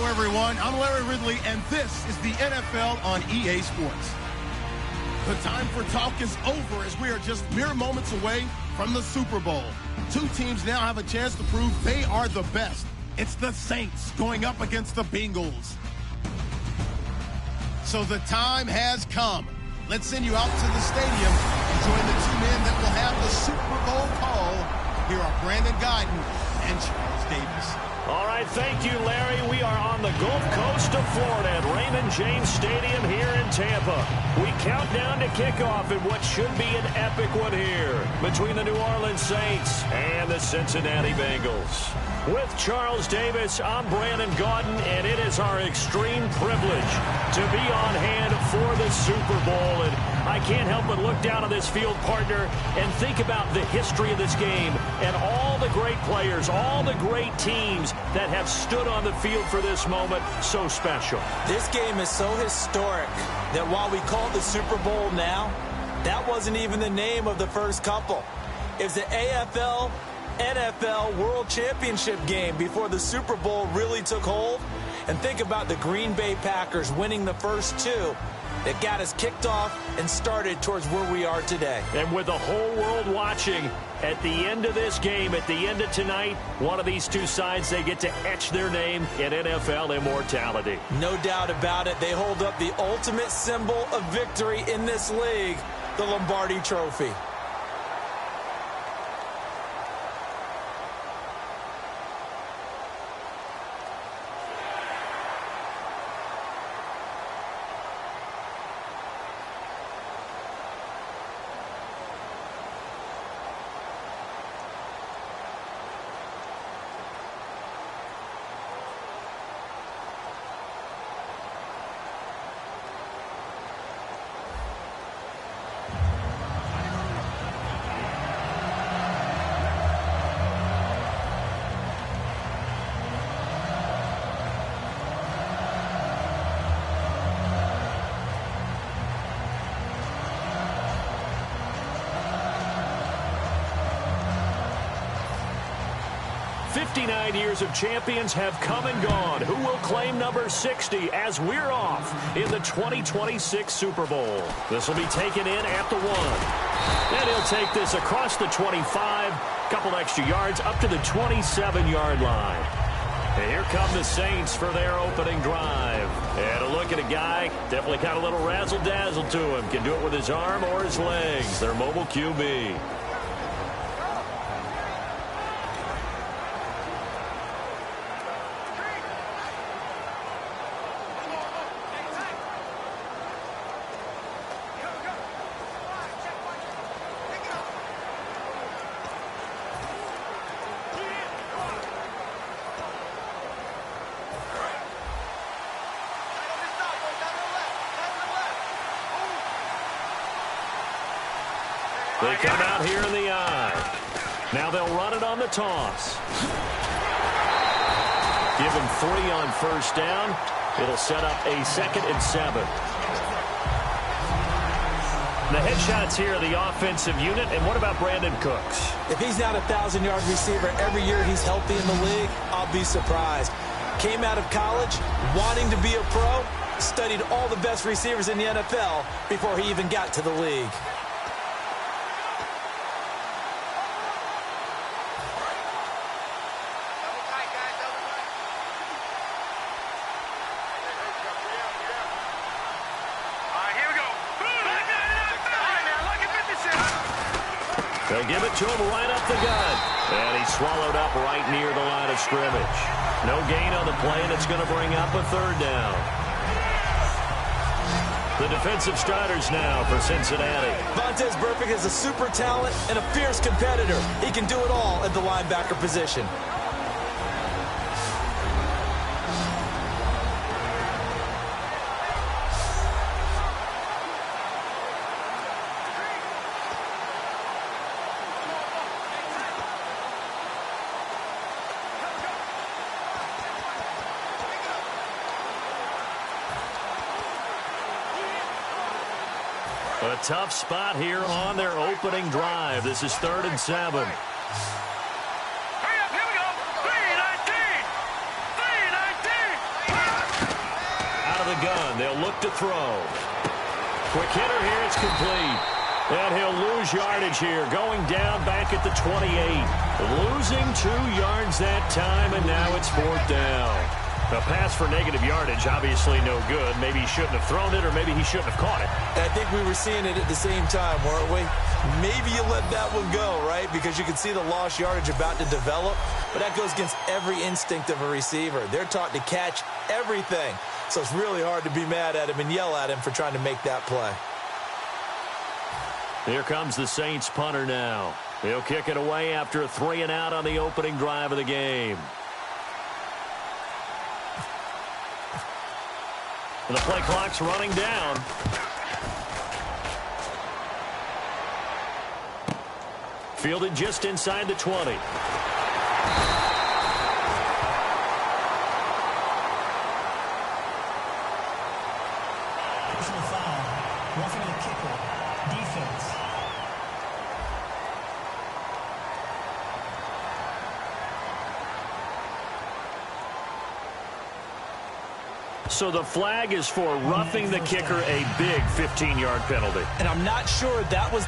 everyone. I'm Larry Ridley, and this is the NFL on EA Sports. The time for talk is over as we are just mere moments away from the Super Bowl. Two teams now have a chance to prove they are the best. It's the Saints going up against the Bengals. So the time has come. Let's send you out to the stadium and join the two men that will have the Super Bowl call. Here are Brandon Guyton and Charles Davis. All right, thank you, Larry. We are on the Gulf Coast of Florida at Raymond James Stadium here in Tampa. We count down to kickoff in what should be an epic one here between the New Orleans Saints and the Cincinnati Bengals. With Charles Davis, I'm Brandon Guyton, and it is our extreme privilege to be on hand for the Super Bowl. And I can't help but look down on this field, partner, and think about the history of this game and all the great players, all the great teams that have stood on the field for this moment. So special. This game is so historic that while we call it the Super Bowl now, that wasn't even the name of the first couple. It was the AFL NFL World Championship game before the Super Bowl really took hold. And think about the Green Bay Packers winning the first two that got us kicked off and started towards where we are today. And with the whole world watching, at the end of this game, at the end of tonight, one of these two sides, they get to etch their name in NFL immortality. No doubt about it. They hold up the ultimate symbol of victory in this league, the Lombardi Trophy. Years of champions have come and gone. Who will claim number 60 as we're off in the 2026 Super Bowl? This will be taken in at the 1. And he'll take this across the 25, couple extra yards up to the 27-yard line. And here come the Saints for their opening drive. And a look at a guy, definitely got a little razzle-dazzle to him. Can do it with his arm or his legs. Their mobile QB. They come out here in the eye. Now they'll run it on the toss. Give him 3 on first down. It'll set up a 2nd and 7. The headshots here are the offensive unit. And what about Brandon Cooks? If he's not a 1,000-yard receiver every year he's healthy in the league, I'll be surprised. Came out of college wanting to be a pro, studied all the best receivers in the NFL before he even got to the league. They'll give it to him right up the gut. And he's swallowed up right near the line of scrimmage. No gain on the play, and it's going to bring up a 3rd down. The defensive starters now for Cincinnati. Vontaze Burfict is a super talent and a fierce competitor. He can do it all at the linebacker position. A tough spot here on their opening drive. This is 3rd and 7. Hurry up, here we go. 3-19. 3-19. the gun. They'll look to throw. Quick hitter here. It's complete. And he'll lose yardage here, going down back at the 28. Losing 2 yards that time, and now it's 4th down. A pass for negative yardage, obviously no good. Maybe he shouldn't have thrown it, or maybe he shouldn't have caught it. I think we were seeing it at the same time, weren't we? Maybe you let that one go, right? Because you can see the lost yardage about to develop. But that goes against every instinct of a receiver. They're taught to catch everything. So it's really hard to be mad at him and yell at him for trying to make that play. Here comes the Saints punter now. He'll kick it away after a 3-and-out on the opening drive of the game. And the play clock's running down. Fielded just inside the 20. Personal foul. Roughing the kicker. Defense. So the flag is for roughing the kicker, a big 15-yard penalty. And I'm not sure that was...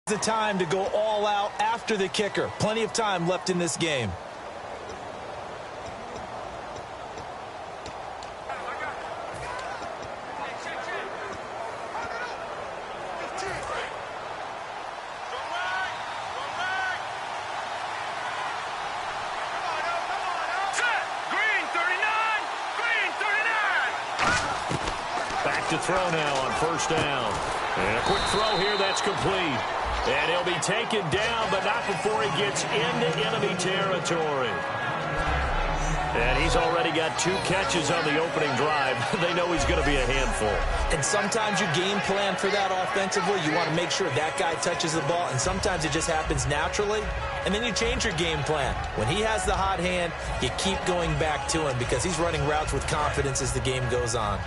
The time to go all out after the kicker. Plenty of time left in this game. Back to throw now on 1st down. And a quick throw here that's complete. And he'll be taken down, but not before he gets into enemy territory. And he's already got 2 catches on the opening drive. They know he's going to be a handful. And sometimes you game plan for that offensively. You want to make sure that guy touches the ball, and sometimes it just happens naturally. And then you change your game plan. When he has the hot hand, you keep going back to him because he's running routes with confidence as the game goes on.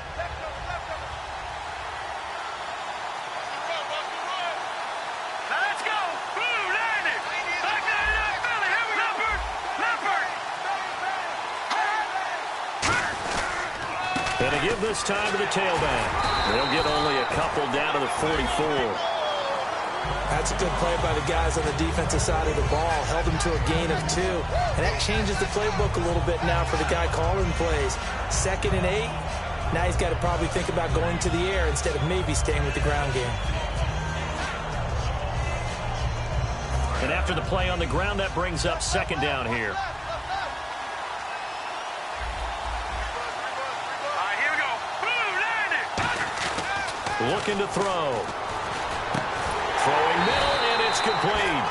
And to give this time to the tailback. They'll get only a couple down to the 44. That's a good play by the guys on the defensive side of the ball. Held them to a gain of 2. And that changes the playbook a little bit now for the guy calling plays. 2nd and 8. Now he's got to probably think about going to the air instead of maybe staying with the ground game. And after the play on the ground, that brings up second down here. Here we go. Looking to throw. Throwing middle, and it's complete.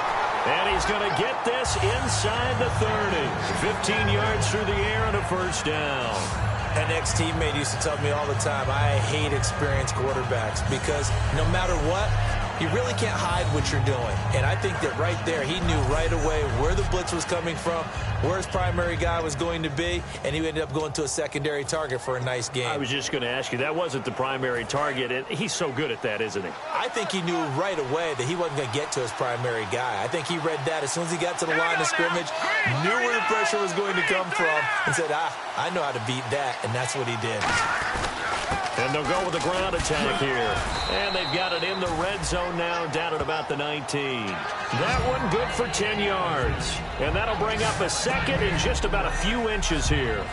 And he's going to get this inside the 30. 15 yards through the air and a first down. An ex-teammate used to tell me all the time, I hate experienced quarterbacks because no matter what, you really can't hide what you're doing. And I think that right there, he knew right away where the blitz was coming from, where his primary guy was going to be, and he ended up going to a secondary target for a nice game. I was just going to ask you, that wasn't the primary target, and he's so good at that, isn't he? I think he knew right away that he wasn't going to get to his primary guy. I think he read that as soon as he got to the line of scrimmage, knew where the pressure was going to come from, and said, I know how to beat that, and that's what he did. And they'll go with the ground attack here. And they've got it in the red zone now, down at about the 19. That one good for 10 yards. And that'll bring up a second in just about a few inches here.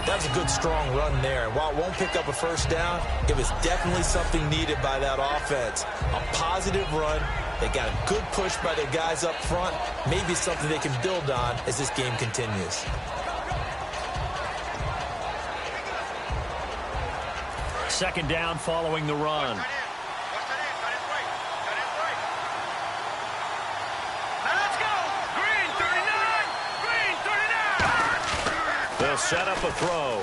That's a good, strong run there. And while it won't pick up a first down, it was definitely something needed by that offense. A positive run. They got a good push by their guys up front. Maybe something they can build on as this game continues. Second down following the run. Let's go. Green 39. Green 39. They'll set up a throw.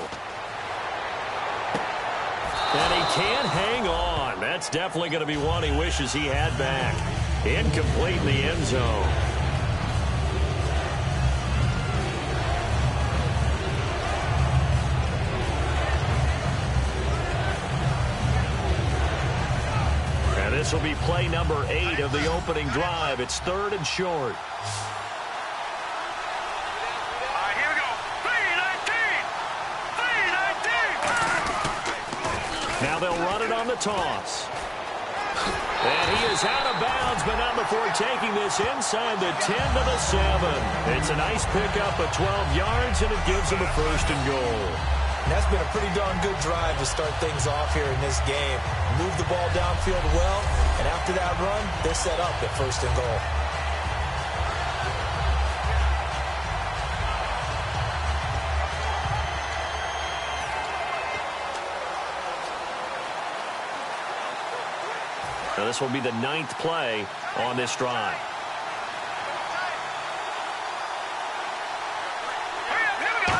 And he can't hang on. That's definitely going to be one he wishes he had back. Incomplete in the end zone. This will be play number 8 of the opening drive. It's third and short. Here we go. 319. 319. Now they'll run it on the toss. And he is out of bounds, but not before taking this inside the 10 to the 7. It's a nice pickup of 12 yards, and it gives him a first and goal. And that's been a pretty darn good drive to start things off here in this game. Move the ball downfield well, and after that run, they're set up at first and goal. Now this will be the 9th play on this drive.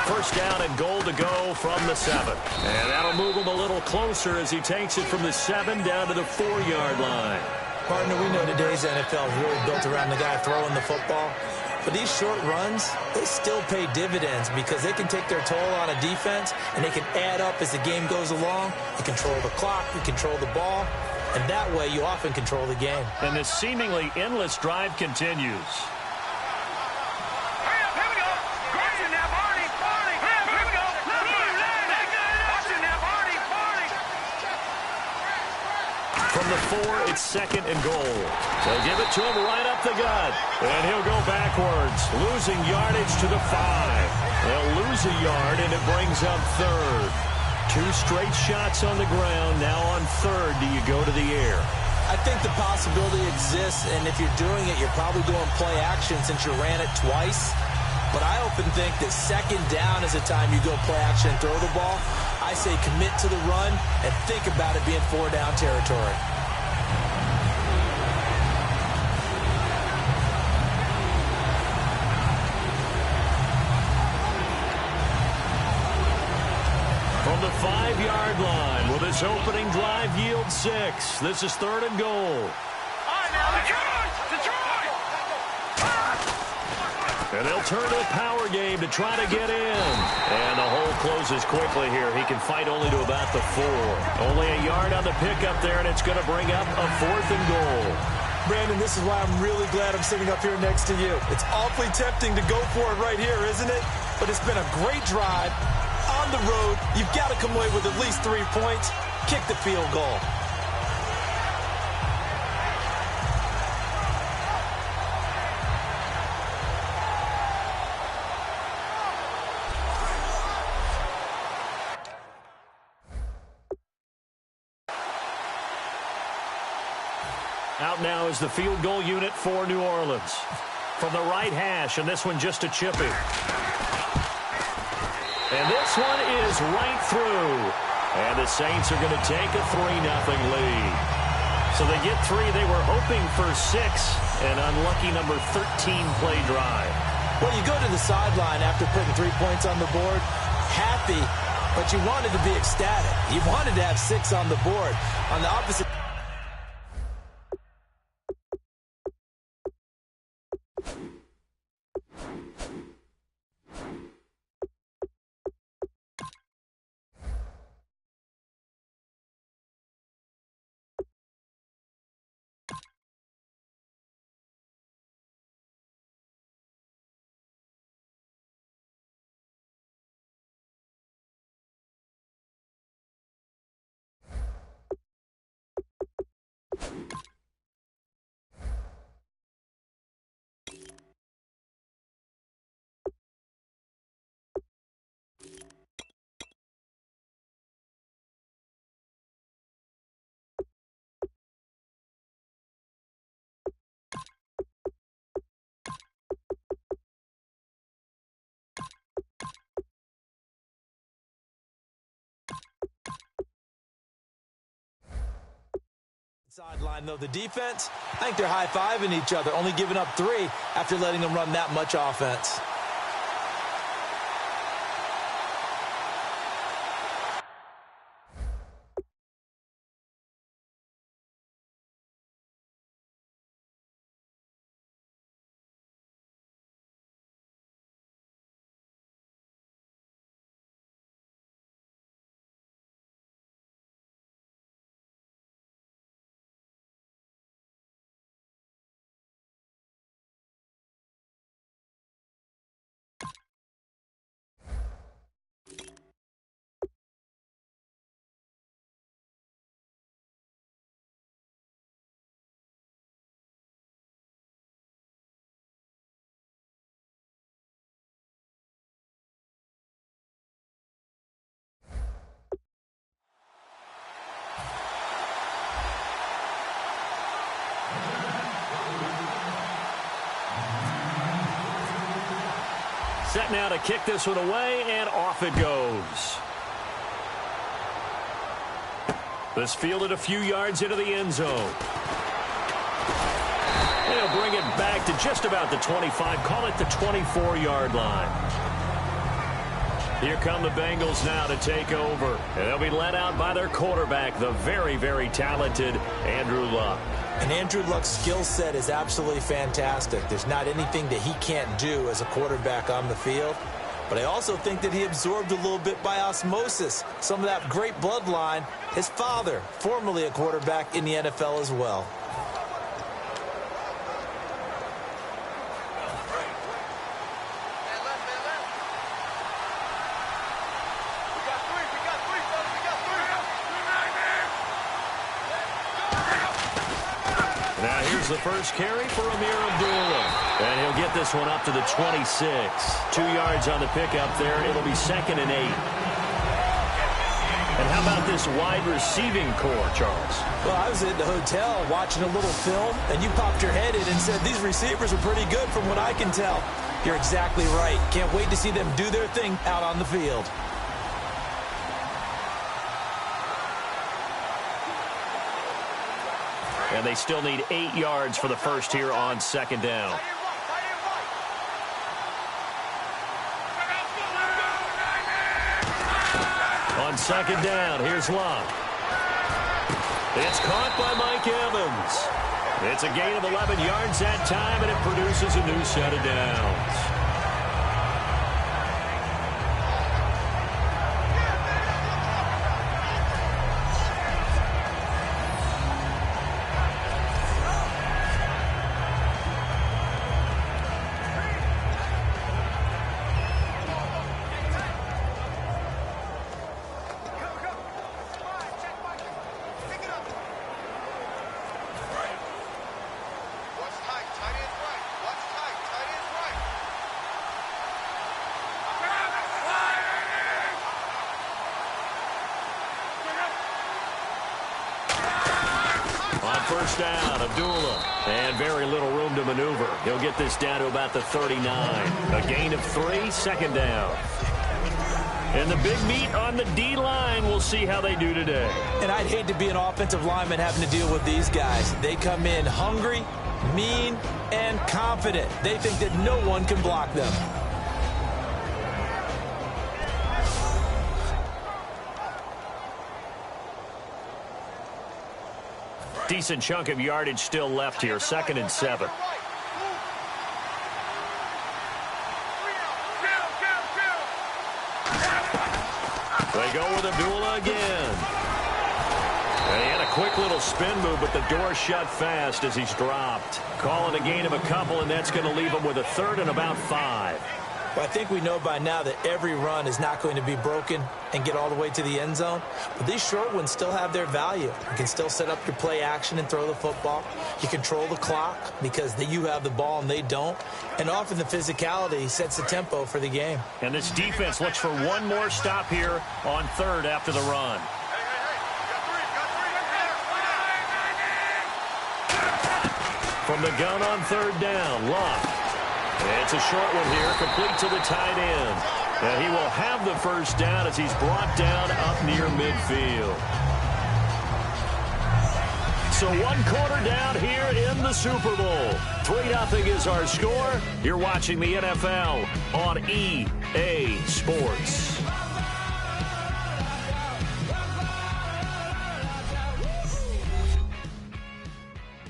First down and goal to go from the 7. And that'll move him a little closer as he takes it from the 7 down to the 4-yard line. Partner, we know today's NFL is really built around the guy throwing the football. But these short runs, they still pay dividends because they can take their toll on a defense and they can add up as the game goes along. You control the clock, you control the ball, and that way you often control the game. And this seemingly endless drive continues. From the 4, it's second and goal. They'll give it to him right up the gut. And he'll go backwards, losing yardage to the 5. They'll lose a yard, and it brings up third. 2 straight shots on the ground. Now on third, do you go to the air? I think the possibility exists, and if you're doing it, you're probably doing play action since you ran it twice. But I often think that second down is the time you go play action and throw the ball. I say commit to the run and think about it being 4-down territory. From the 5-yard line, will this opening drive yield 6? This is third and goal. And they'll turn to a power game to try to get in. And the hole closes quickly here. He can fight only to about the 4. Only a yard on the pickup there, and it's going to bring up a 4th and goal. Brandon, this is why I'm really glad I'm sitting up here next to you. It's awfully tempting to go for it right here, isn't it? But it's been a great drive. On the road, you've got to come away with at least 3 points. Kick the field goal. Out now is the field goal unit for New Orleans. from the right hash, and this one just a chippy. And this one is right through. And the Saints are going to take a 3-0 lead. So they get 3. They were hoping for 6. An unlucky number 13 play drive. Well, you go to the sideline after putting 3 points on the board, happy, but you wanted to be ecstatic. You wanted to have 6 on the board. On the opposite... sideline, though, the defense, I think they're high-fiving each other, only giving up 3 after letting them run that much offense. Set now to kick this one away, and off it goes. This fielded a few yards into the end zone. They'll bring it back to just about the 25, call it the 24-yard line. Here come the Bengals now to take over. And they'll be led out by their quarterback, the very, very talented Andrew Luck. And Andrew Luck's skill set is absolutely fantastic. There's not anything that he can't do as a quarterback on the field. But I also think that he absorbed a little bit by osmosis some of that great bloodline. His father, formerly a quarterback in the NFL as well. The first carry for Amir Abdullah. And he'll get this one up to the 26. 2 yards on the pickup there. It'll be 2nd and 8. And how about this wide receiving core, Charles? Well, I was at the hotel watching a little film, and you popped your head in and said, these receivers are pretty good from what I can tell. You're exactly right. Can't wait to see them do their thing out on the field. And they still need 8 yards for the first here on 2nd down. On 2nd down, here's Luck. It's caught by Mike Evans. It's a gain of 11 yards that time, and it produces a new set of downs. first down. Abdullah. And very little room to maneuver. He'll get this down to about the 39. A gain of 3, second down. And the big meat on the D-line, we'll see how they do today. And I'd hate to be an offensive lineman having to deal with these guys. They come in hungry, mean, and confident. They think that no one can block them. Decent chunk of yardage still left here, 2nd and 7. They go with Abdullah again. And he had a quick little spin move, but the door shut fast as he's dropped. Calling a gain of a couple, and that's going to leave him with a 3rd and about 5. Well, I think we know by now that every run is not going to be broken and get all the way to the end zone. But these short ones still have their value. You can still set up your play action and throw the football. You control the clock because you have the ball and they don't. And often the physicality sets the tempo for the game. And this defense looks for one more stop here on 3rd after the run. From the gun on 3rd down, Luck. It's a short one here, complete to the tight end. And he will have the first down as he's brought down up near midfield. So 1 quarter down here in the Super Bowl. 3-0 is our score. You're watching the NFL on EA Sports.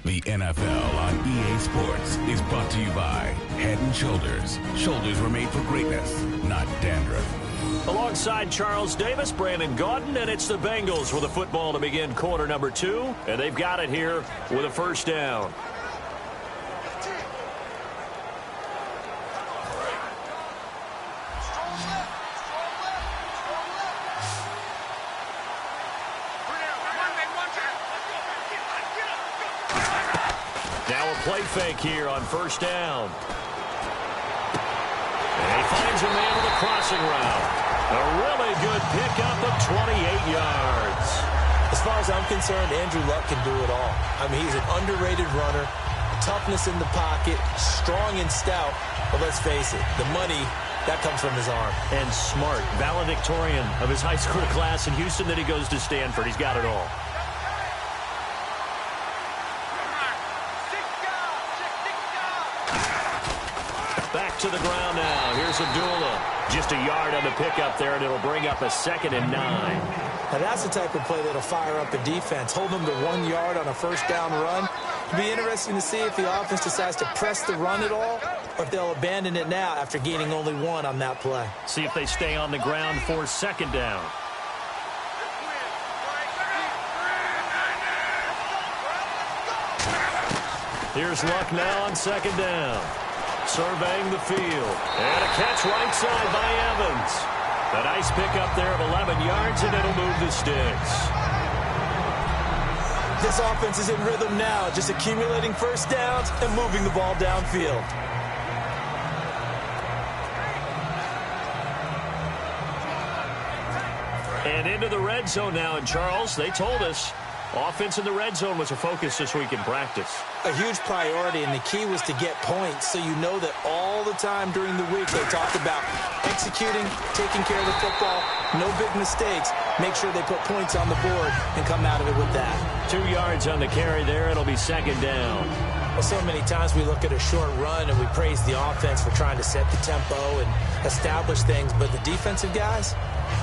The NFL on EA Sports is brought to you by Head & Shoulders. Shoulders were made for greatness, not dandruff. Alongside Charles Davis, Brandon Gaudin, and it's the Bengals with a football to begin quarter number 2. And they've got it here with a first down. Play fake here on first down. And he finds a man with a crossing route. A really good pickup of 28 yards. As far as I'm concerned, Andrew Luck can do it all. I mean, he's an underrated runner, toughness in the pocket, strong and stout. But let's face it, the money, that comes from his arm. And smart, valedictorian of his high school class in Houston, then he goes to Stanford. He's got it all. Back to the ground now. Here's Abdullah. Just a yard on the pickup there, and it'll bring up a 2nd and 9. Now that's the type of play that'll fire up a defense. Hold them to 1 yard on a first down run. It'll be interesting to see if the offense decides to press the run at all, or if they'll abandon it now after gaining only 1 on that play. See if they stay on the ground for 2nd down. Here's Luck now on 2nd down. Surveying the field. And a catch right side by Evans. A nice pickup there of 11 yards, and it'll move the sticks. This offense is in rhythm now, just accumulating first downs and moving the ball downfield. And into the red zone now. And Charles, they told us offense in the red zone was a focus this week in practice. A huge priority, and the key was to get points, so you know that all the time during the week they talked about executing, taking care of the football, no big mistakes, make sure they put points on the board and come out of it with that. 2 yards on the carry there. It'll be 2nd down. Well, so many times we look at a short run and we praise the offense for trying to set the tempo and establish things, but the defensive guys,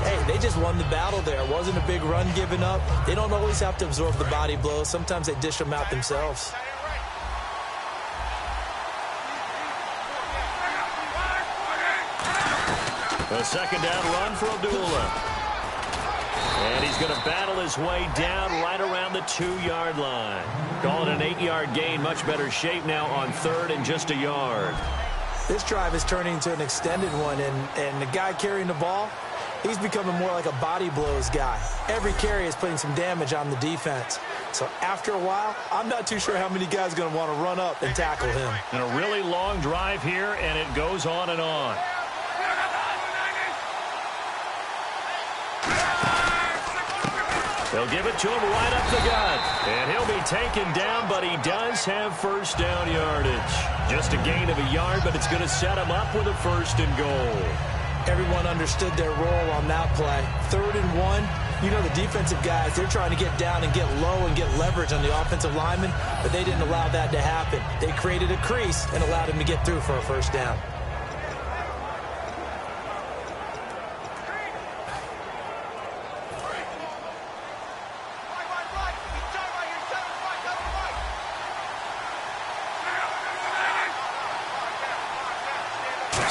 hey, they just won the battle there. It wasn't a big run given up. They don't always have to absorb the body blows. Sometimes they dish them out themselves. A 2nd down run for Abdullah. And he's going to battle his way down right around the 2-yard line. Call it an 8-yard gain. Much better shape now on 3rd and just a yard. This drive is turning into an extended one, and the guy carrying the ball, he's becoming more like a body blows guy. Every carry is putting some damage on the defense. So after a while, I'm not too sure how many guys are going to want to run up and tackle him. And a really long drive here, and it goes on and on. They'll give it to him right up the gut. And he'll be taken down, but he does have first down yardage. Just a gain of a yard, but it's going to set him up with a 1st and goal. Everyone understood their role on that play. 3rd and 1. You know the defensive guys, they're trying to get down and get low and get leverage on the offensive lineman, but they didn't allow that to happen. They created a crease and allowed him to get through for a 1st down.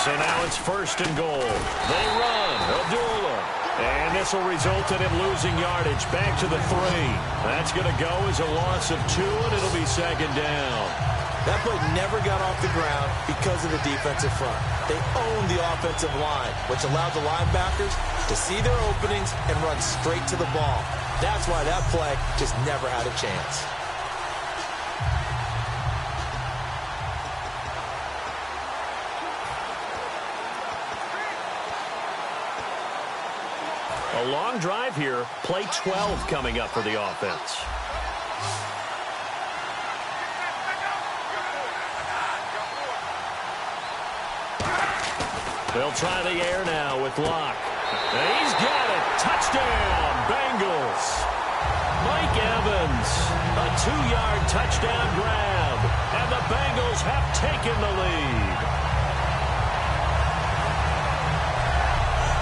So now it's 1st and goal. They run. Abdullah. And this will result in him losing yardage. Back to the 3. That's going to go as a loss of 2, and it'll be 2nd down. That play never got off the ground because of the defensive front. They owned the offensive line, which allowed the linebackers to see their openings and run straight to the ball. That's why that play just never had a chance. A long drive here. Play 12 coming up for the offense. They'll try the air now with Locke. And he's got it. Touchdown, Bengals. Mike Evans, a 2-yard touchdown grab. And the Bengals have taken the lead.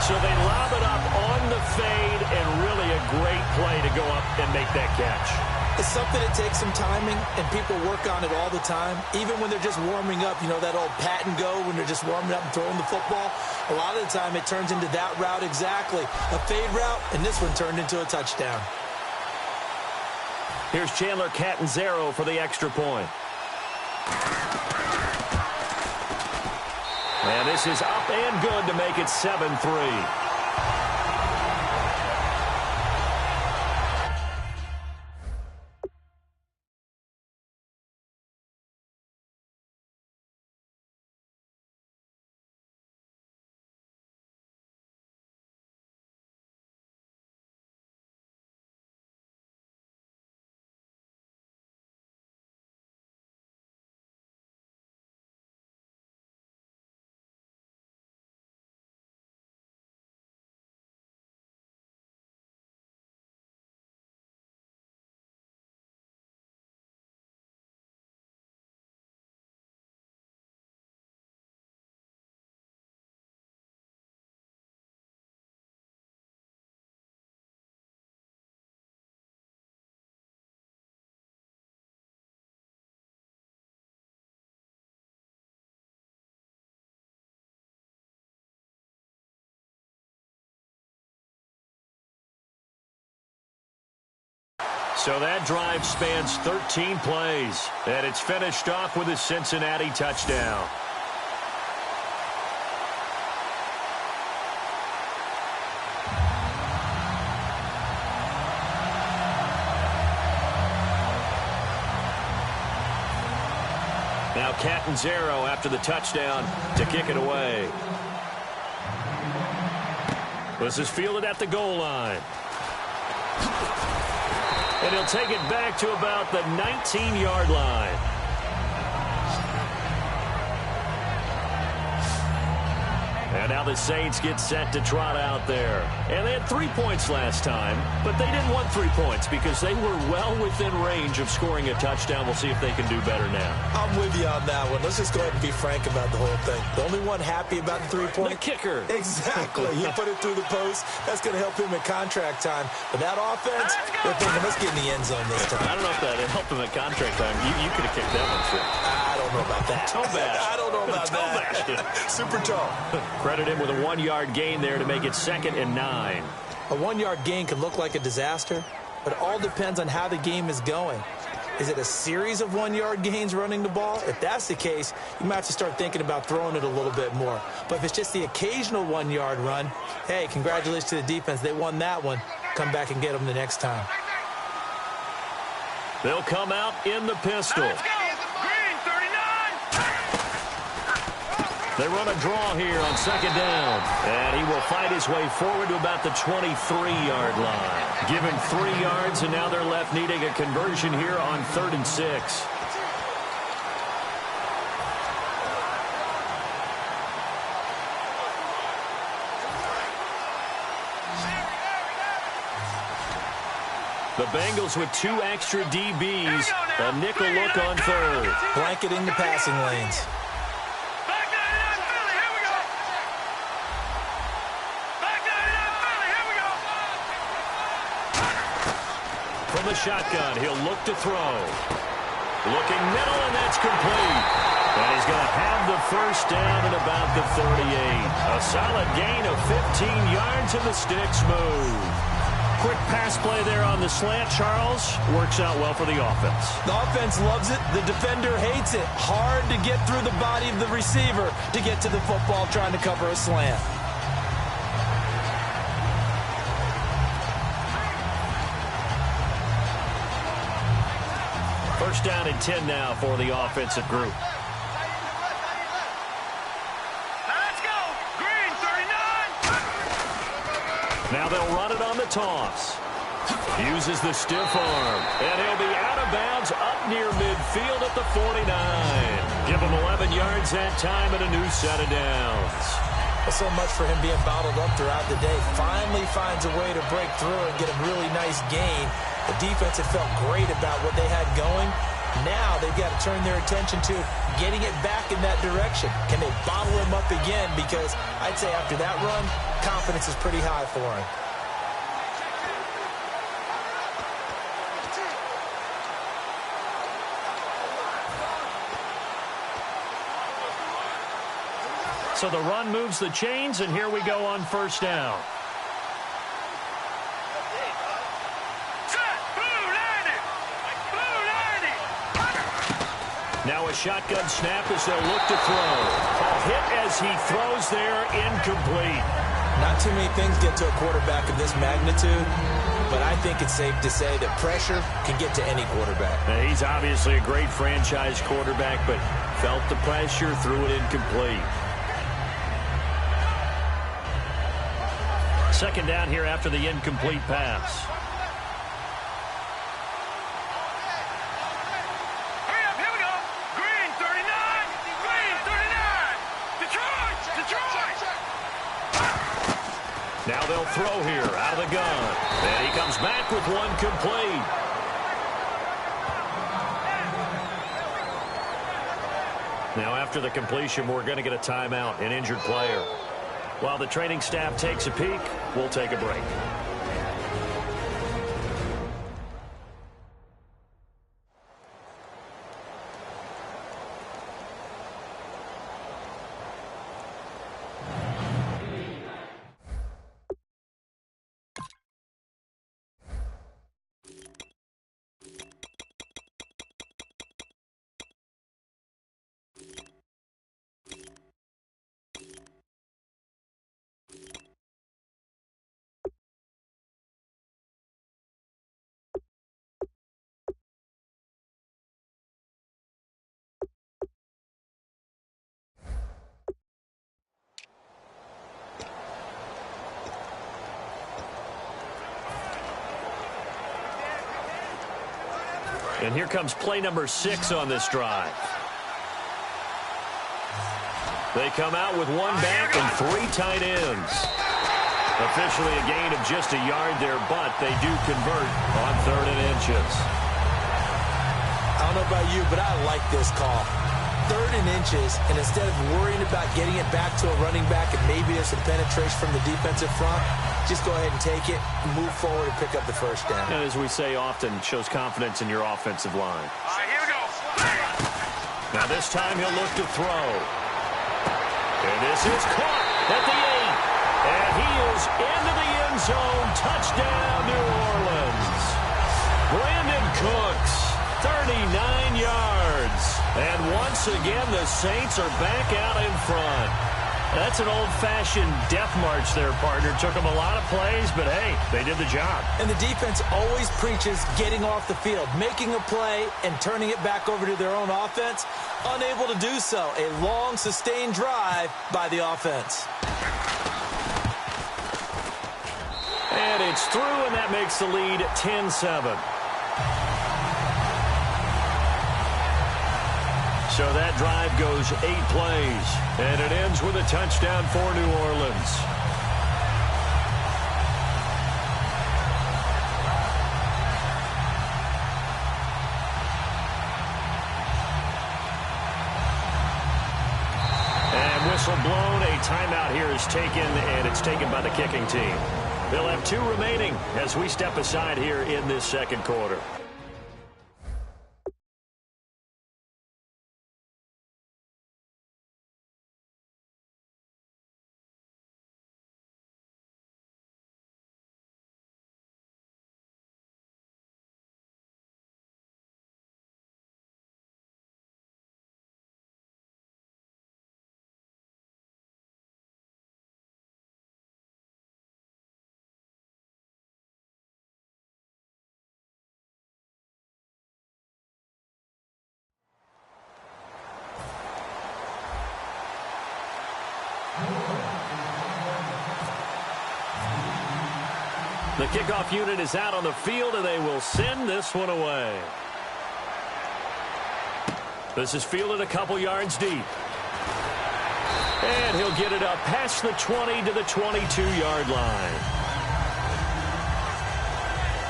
So they lob it up on the fade, and really a great play to go up and make that catch. It's something that takes some timing, and people work on it all the time. Even when they're just warming up, you know, that old pat and go when they're just warming up and throwing the football. A lot of the time it turns into that route exactly. A fade route, and this one turned into a touchdown. Here's Chandler Catanzaro for the extra point. And this is up and good to make it 7-3. So that drive spans 13 plays, and it's finished off with a Cincinnati touchdown. Now Catanzaro after the touchdown to kick it away. This is fielded at the goal line. And he'll take it back to about the 19-yard line. And now the Saints get set to trot out there. And they had 3 points last time, but they didn't want 3 points because they were well within range of scoring a touchdown. We'll see if they can do better now. I'm with you on that one. Let's just go ahead and be frank about the whole thing. The only one happy about the 3-point? The kicker. Exactly. He put it through the post. That's going to help him in contract time. But that offense, they're thinking, let's get in the end zone this time. I don't know if that helped him at contract time. You could have kicked that one, too. I don't know about that. Toe bash. I don't know about that. Super tall. Credit him with a 1-yard gain there to make it 2nd and 9. A 1-yard gain can look like a disaster, but it all depends on how the game is going. Is it a series of 1-yard gains running the ball? If that's the case, you might have to start thinking about throwing it a little bit more. But if it's just the occasional 1-yard run, hey, congratulations to the defense. They won that one. Come back and get them the next time. They'll come out in the pistol. Let's go. Green, 39. They run a draw here on second down. And he will fight his way forward to about the 23-yard line. Give him 3 yards, and now they're left needing a conversion here on 3rd and 6. The Bengals with 2 extra DBs. A nickel look on 3rd. Blanketing the passing lanes. Back 99 Philly, here we go. Back 99 Philly, here we go. From the shotgun, he'll look to throw. Looking middle, and that's complete. And he's going to have the first down at about the 38. A solid gain of 15 yards, and the sticks move. Quick pass play there on the slant, Charles. Works out well for the offense. The offense loves it. The defender hates it. Hard to get through the body of the receiver to get to the football trying to cover a slant. First down and 10 now for the offensive group. Let's go. Green 39. Now they'll run it on the toss. Uses the stiff arm. And he'll be out of bounds up near midfield at the 49. Give him 11 yards that time and a new set of downs. So much for him being bottled up throughout the day. Finally finds a way to break through and get a really nice gain. The defense had felt great about what they had going. Now they've got to turn their attention to getting it back in that direction. Can they bottle him up again? Because I'd say after that run, confidence is pretty high for him. So the run moves the chains, and here we go on first down. Set. Blue 90. Blue 90. Now a shotgun snap as they'll look to throw. A hit as he throws there, incomplete. Not too many things get to a quarterback of this magnitude, but I think it's safe to say that pressure can get to any quarterback. Now, he's obviously a great franchise quarterback, but felt the pressure, threw it incomplete. Second down here after the incomplete pass. Hurry up, here we go. Green 39. Green 39. Detroit. Detroit. Now they'll throw here out of the gun. And he comes back with one complete. Now after the completion, we're going to get a timeout, an injured player. While the training staff takes a peek, we'll take a break. And here comes play number 6 on this drive. They come out with one back and 3 tight ends. Officially a gain of just a yard there, but they do convert on 3rd and inches. I don't know about you, but I like this call. 3rd and inches, and instead of worrying about getting it back to a running back and maybe there's some penetration from the defensive front, just go ahead and take it, move forward, and pick up the first down. And as we say often, shows confidence in your offensive line. All right, here we go. Now this time he'll look to throw. And this is caught at the 8. And he is into the end zone. Touchdown, New Orleans. Brandon Cooks, 39 yards. And once again, the Saints are back out in front. That's an old-fashioned death march there, partner. Took them a lot of plays, but hey, they did the job. And the defense always preaches getting off the field, making a play, and turning it back over to their own offense. Unable to do so. A long, sustained drive by the offense. And it's through, and that makes the lead 10-7. So that drive goes 8 plays, and it ends with a touchdown for New Orleans. And whistle blown, a timeout here is taken, and it's taken by the kicking team. They'll have 2 remaining as we step aside here in this second quarter. The kickoff unit is out on the field, and they will send this one away. This is fielded a couple yards deep. And he'll get it up past the 20 to the 22-yard line.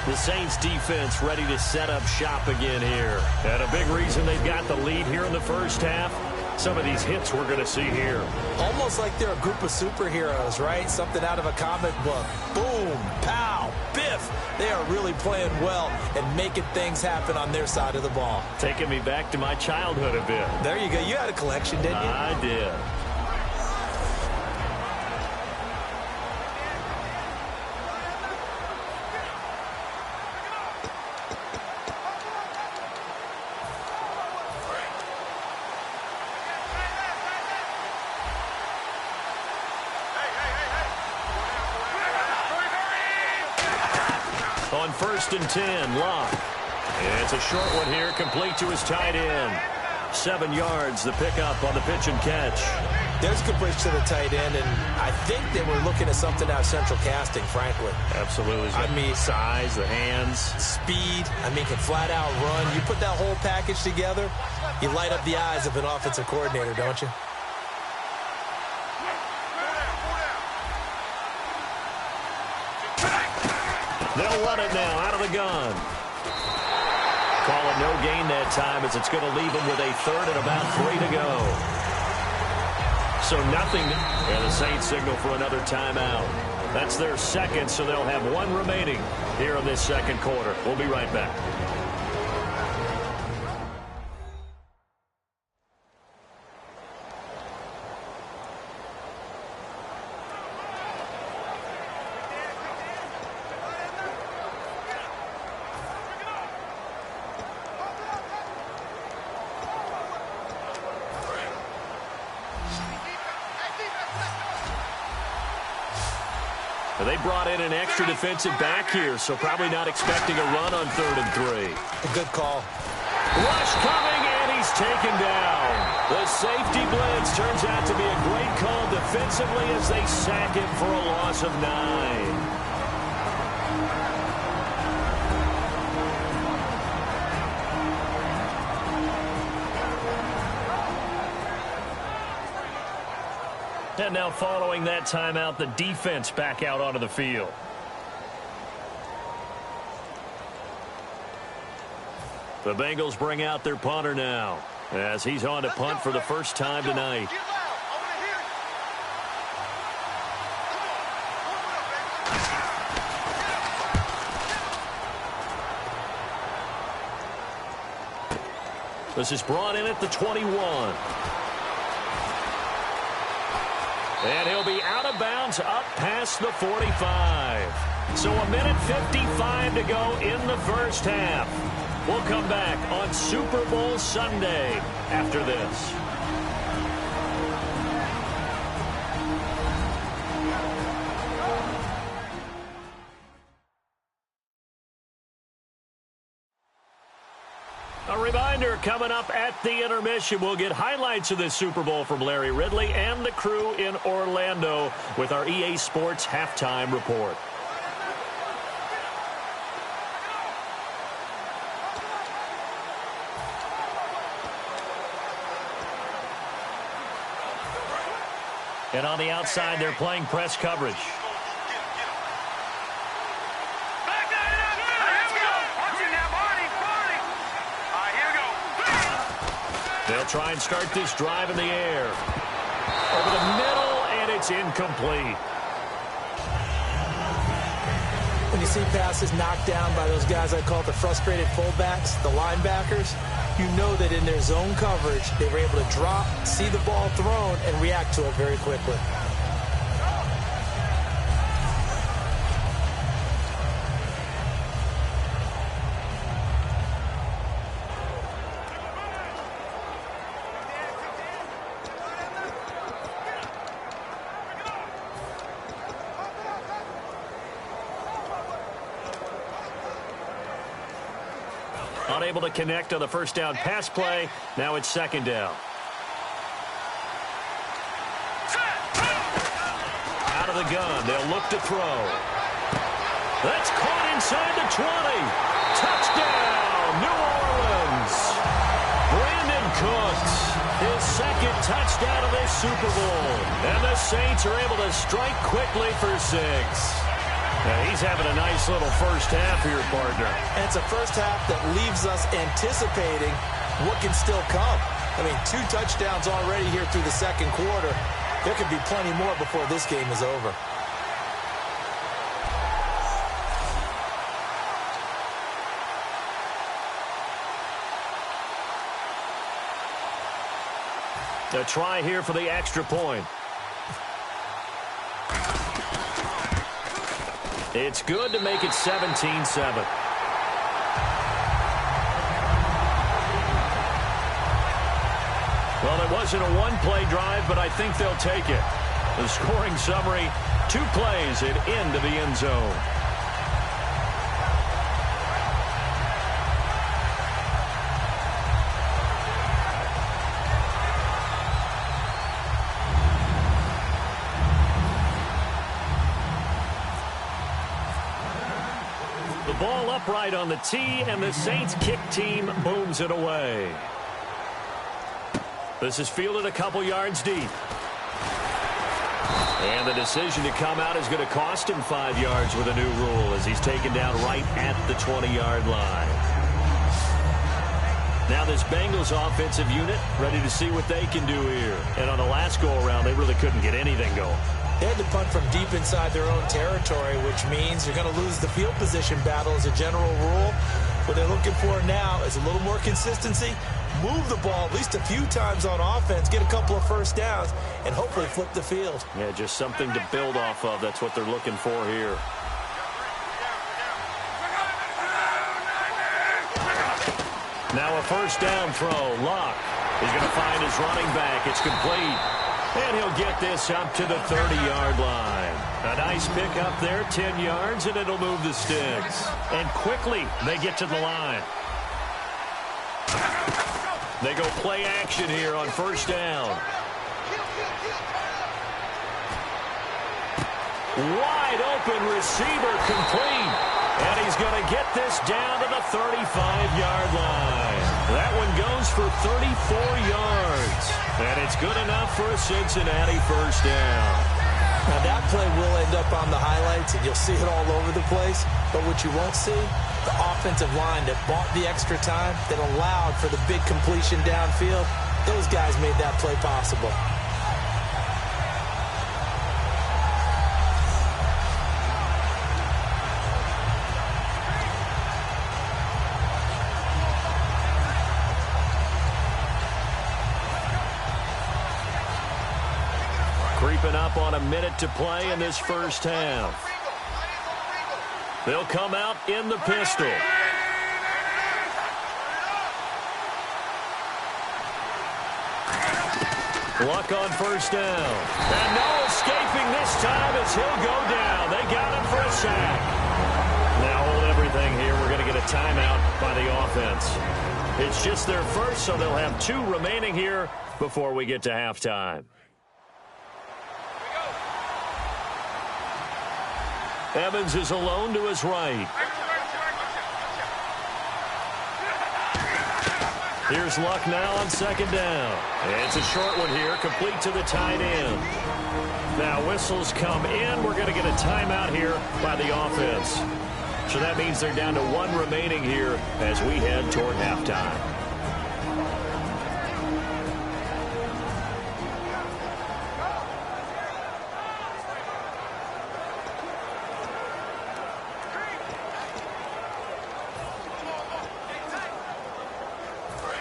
The Saints defense ready to set up shop again here. And a big reason they've got the lead here in the first half. Some of these hits we're going to see here. Almost like they're a group of superheroes, right? Something out of a comic book. Boom, pow, biff. They are really playing well and making things happen on their side of the ball. Taking me back to my childhood a bit. There you go. You had a collection, didn't you? I did. On 1st and 10, Locke. It's a short one here, complete to his tight end. 7 yards, the pickup on the pitch and catch. There's a good bridge to the tight end, and I think they were looking at something out of central casting, frankly. Absolutely. I mean, size, the hands. Speed, can flat out run. You put that whole package together, you light up the eyes of an offensive coordinator, don't you? They'll run it now out of the gun. Call it no gain that time as it's going to leave them with a 3rd and about 3 to go. So nothing. And the Saints signal for another timeout. That's their second, so they'll have 1 remaining here in this second quarter. We'll be right back. They brought in an extra defensive back here, so probably not expecting a run on 3rd and 3. A good call. Rush coming, and he's taken down. The safety blitz turns out to be a great call defensively as they sack him for a loss of 9. And now following that timeout, the defense back out onto the field. The Bengals bring out their punter now as he's on to punt for the first time tonight. This is brought in at the 21. And he'll be out of bounds up past the 45. So 1:55 to go in the first half. We'll come back on Super Bowl Sunday after this. reminder, coming up at the intermission, we'll get highlights of this Super Bowl from Larry Ridley and the crew in Orlando with our EA Sports Halftime Report. And on the outside, they're playing press coverage. They'll try and start this drive in the air. Over the middle, and it's incomplete. When you see passes knocked down by those guys I call the frustrated fullbacks, the linebackers, you know that in their zone coverage, they were able to drop, see the ball thrown, and react to it very quickly. Unable to connect on the first down pass play. Now it's second down. Out of the gun. They'll look to throw. That's caught inside the 20. Touchdown, New Orleans. Brandon Cooks, his second touchdown of this Super Bowl. And the Saints are able to strike quickly for 6. Now he's having a nice little first half here, partner. And it's a first half that leaves us anticipating what can still come. I mean, 2 touchdowns already here through the second quarter. There could be plenty more before this game is over. A try here for the extra point. It's good to make it 17-7. Well, it wasn't a one-play drive, but I think they'll take it. The scoring summary, 2 plays and into the end zone. Ball upright on the tee, and the Saints kick team booms it away. This is fielded a couple yards deep. And the decision to come out is going to cost him 5 yards with a new rule as he's taken down right at the 20-yard line. Now this Bengals offensive unit ready to see what they can do here. And on the last go-around, they really couldn't get anything going. They had to punt from deep inside their own territory, which means you're going to lose the field position battle as a general rule. What they're looking for now is a little more consistency, move the ball at least a few times on offense, get a couple of first downs, and hopefully flip the field. Yeah, just something to build off of. That's what they're looking for here. Now a first down throw. Locke is going to find his running back. It's complete. And he'll get this up to the 30-yard line. A nice pick up there, 10 yards, and it'll move the sticks. And quickly, they get to the line. They go play action here on first down. Wide open receiver complete. And he's going to get this down to the 35-yard line. That one goes for 34 yards. And it's good enough for a Cincinnati first down. Now that play will end up on the highlights, and you'll see it all over the place. But what you won't see, the offensive line that bought the extra time, that allowed for the big completion downfield, those guys made that play possible. Creeping up on a minute to play in this first half. They'll come out in the pistol. Luck on first down. And no escaping this time as he'll go down. They got him for a sack. Now hold everything here. We're going to get a timeout by the offense. It's just their first, so they'll have 2 remaining here before we get to halftime. Evans is alone to his right. Here's Luck now on 2nd down. It's a short one here, complete to the tight end. Now whistles come in. We're going to get a timeout here by the offense. So that means they're down to 1 remaining here as we head toward halftime.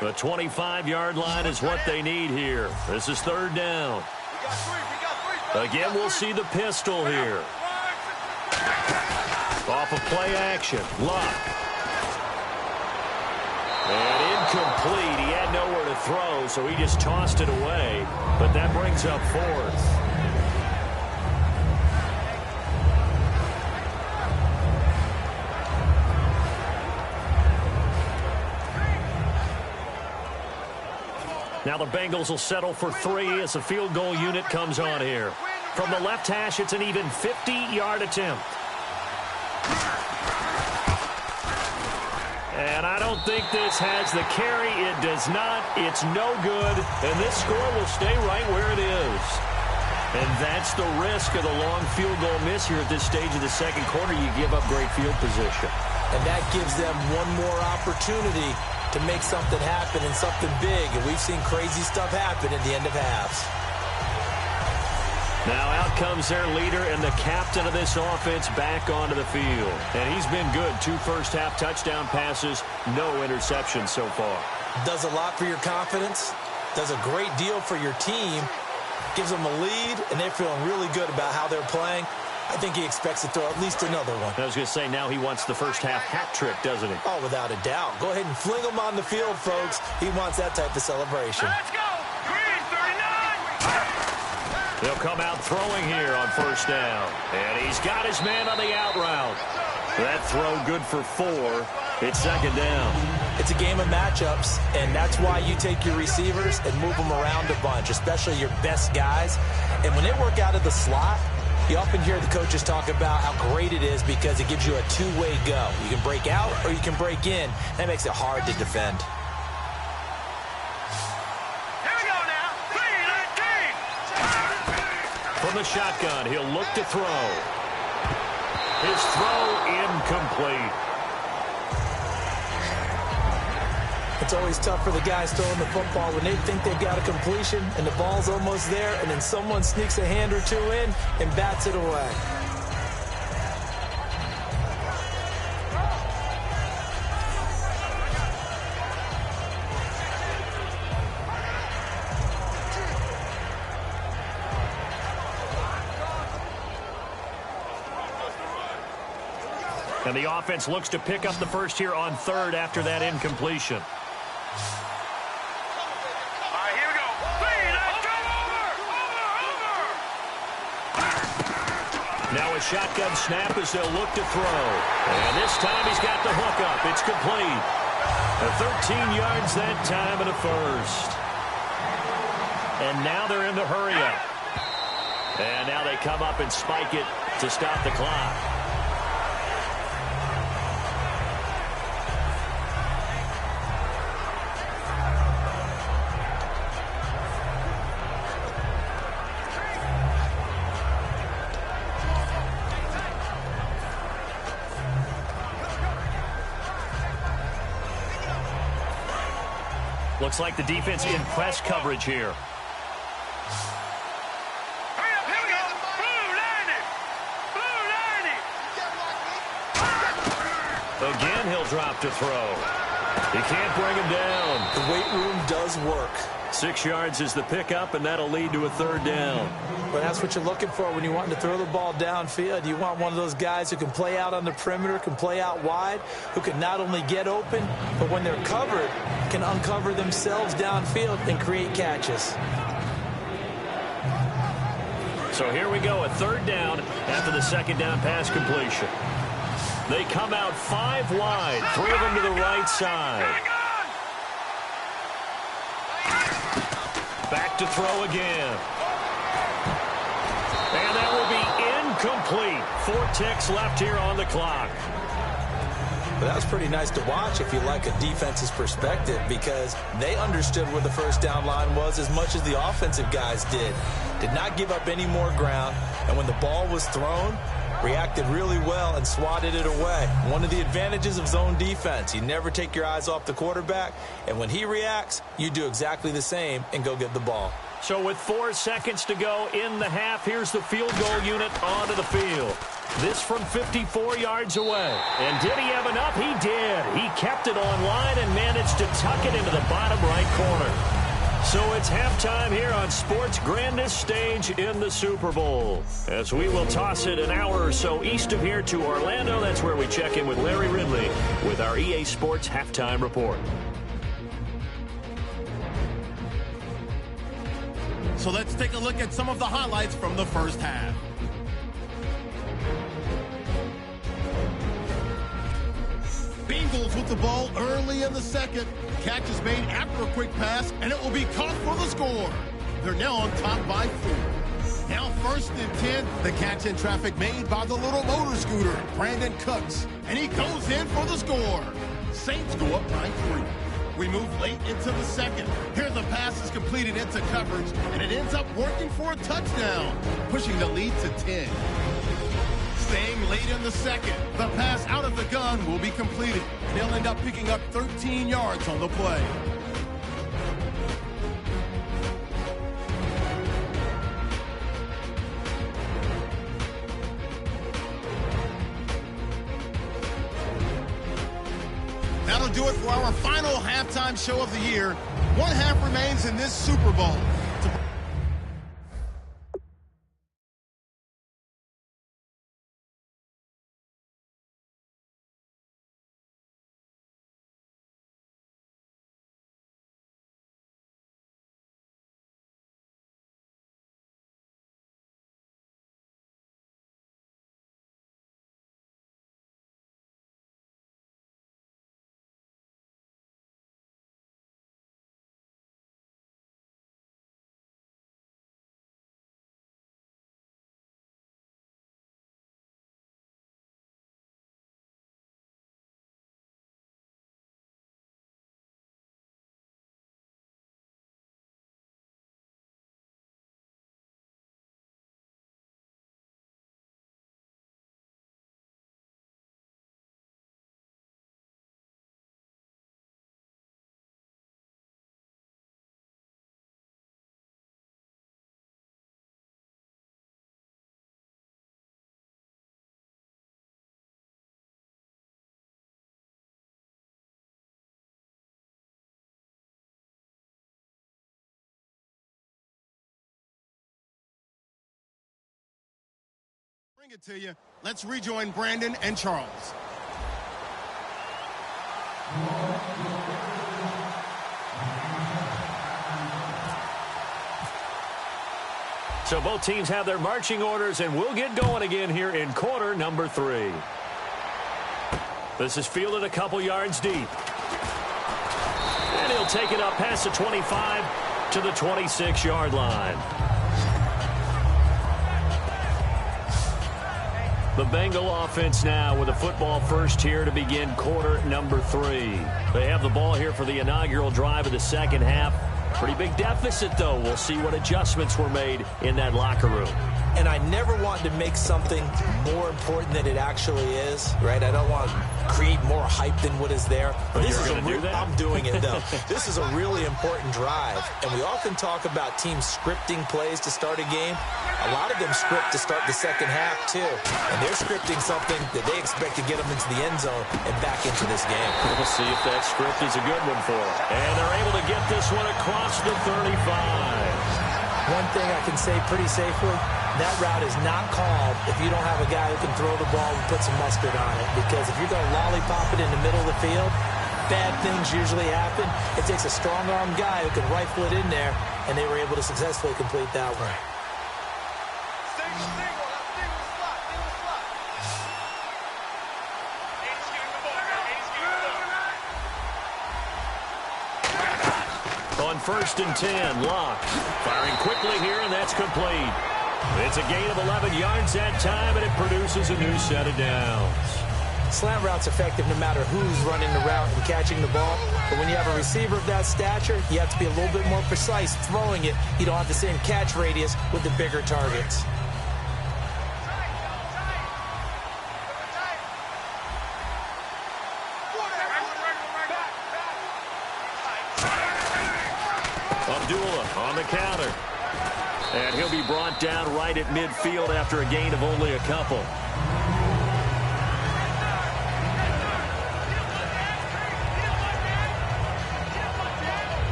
The 25-yard line is what they need here. This is 3rd down. Again, we'll see the pistol here. Off of play action. Luck. And incomplete. He had nowhere to throw, so he just tossed it away. But that brings up 4th. Now the Bengals will settle for 3 as the field goal unit comes on here. From the left hash, it's an even 50-yard attempt. And I don't think this has the carry. It does not. It's no good. And this score will stay right where it is. And that's the risk of the long field goal miss here at this stage of the 2nd quarter. You give up great field position. And that gives them one more opportunity to make something happen and something big. And we've seen crazy stuff happen at the end of halves. Now out comes their leader and the captain of this offense back onto the field. And he's been good. 2 first-half touchdown passes, no interceptions so far. Does a lot for your confidence. Does a great deal for your team. Gives them a lead, and they're feeling really good about how they're playing. I think he expects to throw at least another one. I was going to say, now he wants the first-half hat trick, doesn't he? Oh, without a doubt. Go ahead and fling him on the field, folks. He wants that type of celebration. Let's go! Green 39! They'll come out throwing here on 1st down. And he's got his man on the out route. That throw good for 4. It's 2nd down. It's a game of matchups, and that's why you take your receivers and move them around a bunch, especially your best guys. And when they work out of the slot, you often hear the coaches talk about how great it is because it gives you a 2-way go. You can break out or you can break in. That makes it hard to defend. Here we go now. 3-19. From the shotgun, he'll look to throw. His throw incomplete. It's always tough for the guys throwing the football when they think they've got a completion and the ball's almost there, and then someone sneaks a hand or 2 in and bats it away. And the offense looks to pick up the first here on 3rd after that incompletion. Now a shotgun snap as they'll look to throw. And this time he's got the hook up. It's complete. 13 yards that time and a first. And now they're in the hurry up. And now they come up and spike it to stop the clock. Looks like the defense in press coverage here. Hurry up, here we go. Blue 90. Blue 90. Again, he'll drop to throw. He can't bring him down. The weight room does work. 6 yards is the pickup, and that'll lead to a 3rd down. But that's what you're looking for when you want to throw the ball downfield. You want one of those guys who can play out on the perimeter, can play out wide, who can not only get open, but when they're covered, can uncover themselves downfield and create catches. So here we go, a 3rd down after the 2nd down pass completion. They come out 5 wide, 3 of them to the right side. to throw again. And that will be incomplete. 4 ticks left here on the clock. But that was pretty nice to watch if you like a defense's perspective, because they understood where the first down line was as much as the offensive guys did. Did not give up any more ground, and when the ball was thrown, reacted really well and swatted it away. One of the advantages of zone defense, you never take your eyes off the quarterback, and when he reacts, you do exactly the same and go get the ball. So with 4 seconds to go in the half, here's the field goal unit onto the field. This from 54 yards away. And did he have enough? He did. He kept it on line and managed to tuck it into the bottom right corner. So it's halftime here on sports' grandest stage in the Super Bowl. As we will toss it an hour or so east of here to Orlando. That's where we check in with Larry Ridley with our EA Sports Halftime Report. So let's take a look at some of the highlights from the first half. Bengals with the ball early in the second. Catch is made after a quick pass, and it will be caught for the score. They're now on top by 4. Now 1st and 10. The catch in traffic made by the little motor scooter, Brandon Cooks. And he goes in for the score. Saints go up by 3. We move late into the second. Here the pass is completed into coverage, and it ends up working for a touchdown, pushing the lead to 10. Staying late in the second, the pass out of the gun will be completed. They'll end up picking up 13 yards on the play. That'll do it for our final halftime show of the year. 1 half remains in this Super Bowl. Bring it to you. Let's rejoin Brandon and Charles. So both teams have their marching orders, and we'll get going again here in quarter number 3. This is fielded a couple yards deep. And he'll take it up past the 25 to the 26-yard line. The Bengal offense now with a football first here to begin quarter number 3. They have the ball here for the inaugural drive of the second half. Pretty big deficit, though. We'll see what adjustments were made in that locker room. And I never want to make something more important than it actually is, right? I don't want to create more hype than what is there. But you're going to do that? I'm doing it, though. This is a really important drive. And we often talk about teams scripting plays to start a game. A lot of them script to start the second half, too. And they're scripting something that they expect to get them into the end zone and back into this game. We'll see if that script is a good one for them. And they're able to get this one across the 35. One thing I can say pretty safely, that route is not called if you don't have a guy who can throw the ball and put some mustard on it. Because if you're going to lollipop it in the middle of the field, bad things usually happen. It takes a strong-arm guy who can rifle it in there, and they were able to successfully complete that one. 1st and 10. Locke firing quickly here, and that's complete. It's a gain of 11 yards that time, and it produces a new set of downs. Slant route's effective no matter who's running the route and catching the ball. But when you have a receiver of that stature, you have to be a little bit more precise throwing it. You don't have the same catch radius with the bigger targets. Abdullah on the counter. And he'll be brought down right at midfield after a gain of only a couple.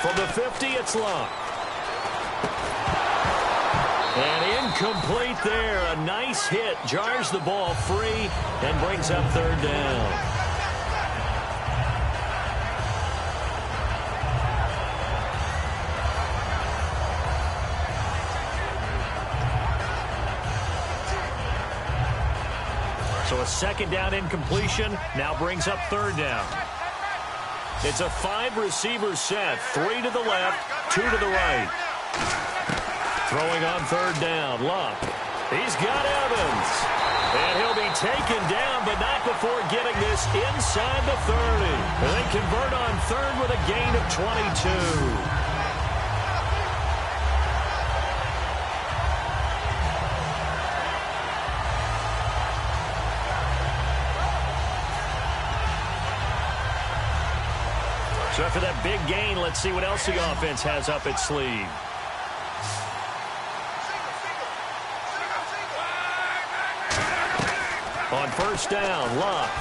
From the 50, it's Locke. And incomplete there. A nice hit. Jars the ball free and brings up 3rd down. So a 2nd down incompletion now brings up 3rd down. It's a 5-receiver set. 3 to the left, 2 to the right. Throwing on 3rd down. Locke. He's got Evans. And he'll be taken down, but not before getting this inside the 30. And they convert on 3rd with a gain of 22. So after that big gain, let's see what else the offense has up its sleeve. On 1st down, Locke.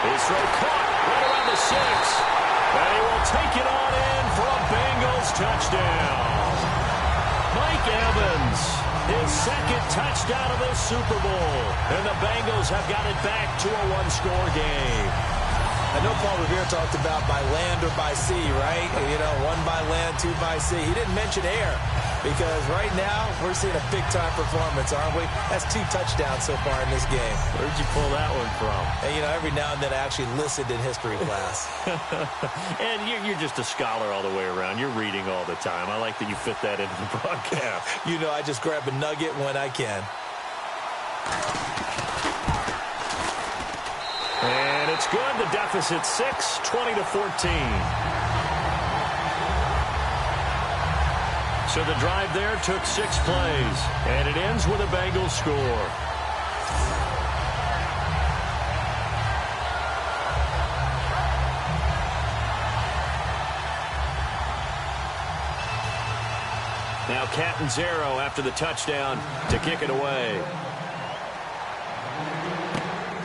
His throw caught right around the 6. And he will take it on in for a Bengals touchdown. Mike Evans, his 2nd touchdown of this Super Bowl. And the Bengals have got it back to a 1-score game. I know Paul Revere talked about by land or by sea, right? You know, 1 by land, 2 by sea. He didn't mention air because right now we're seeing a big-time performance, aren't we? That's 2 touchdowns so far in this game. Where'd you pull that one from? And, you know, every now and then I actually listened in history class. And you're just a scholar all the way around. You're reading all the time. I like that you fit that into the broadcast. You know, I just grab a nugget when I can. And it's good. The deficit 6, 20-14. So the drive there took 6 plays, and it ends with a Bengals score. Now Catanzaro after the touchdown to kick it away.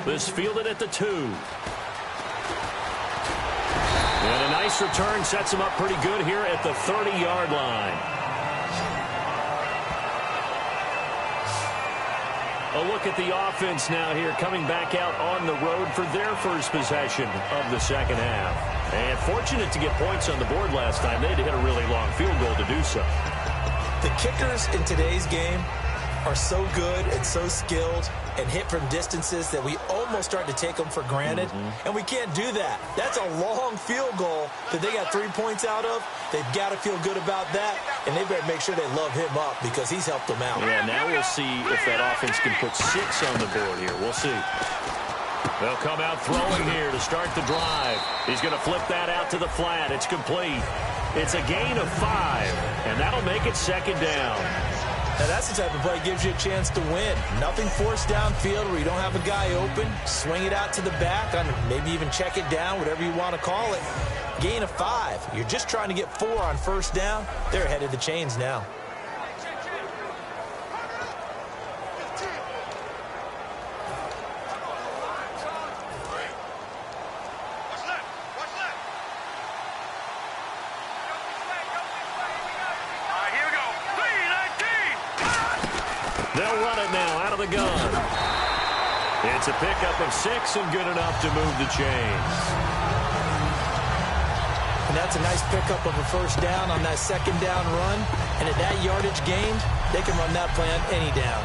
This fielded at the 2. And a nice return sets him up pretty good here at the 30-yard line. A look at the offense now here, coming back out on the road for their first possession of the 2nd half. And fortunate to get points on the board last time. They had to hit a really long field goal to do so. The kickers in today's game are so good and so skilled and hit from distances that we almost start to take them for granted. And we can't do that. That's a long field goal that they got 3 points out of. They've got to feel good about that, and they better make sure they love him up because he's helped them out. Yeah, now we'll see if that offense can put 6 on the board here. We'll see. They'll come out throwing here to start the drive. He's going to flip that out to the flat. It's complete. It's a gain of 5, and that'll make it 2nd down. Now, that's the type of play that gives you a chance to win. Nothing forced downfield where you don't have a guy open. Swing it out to the back, maybe even check it down, whatever you want to call it. Gain of 5. You're just trying to get 4 on 1st down. They're ahead of the chains now. They'll run it now out of the gun. It's a pickup of 6 and good enough to move the chains. that's a nice pickup of a first down on that second down run. And at that yardage gained, they can run that play on any down.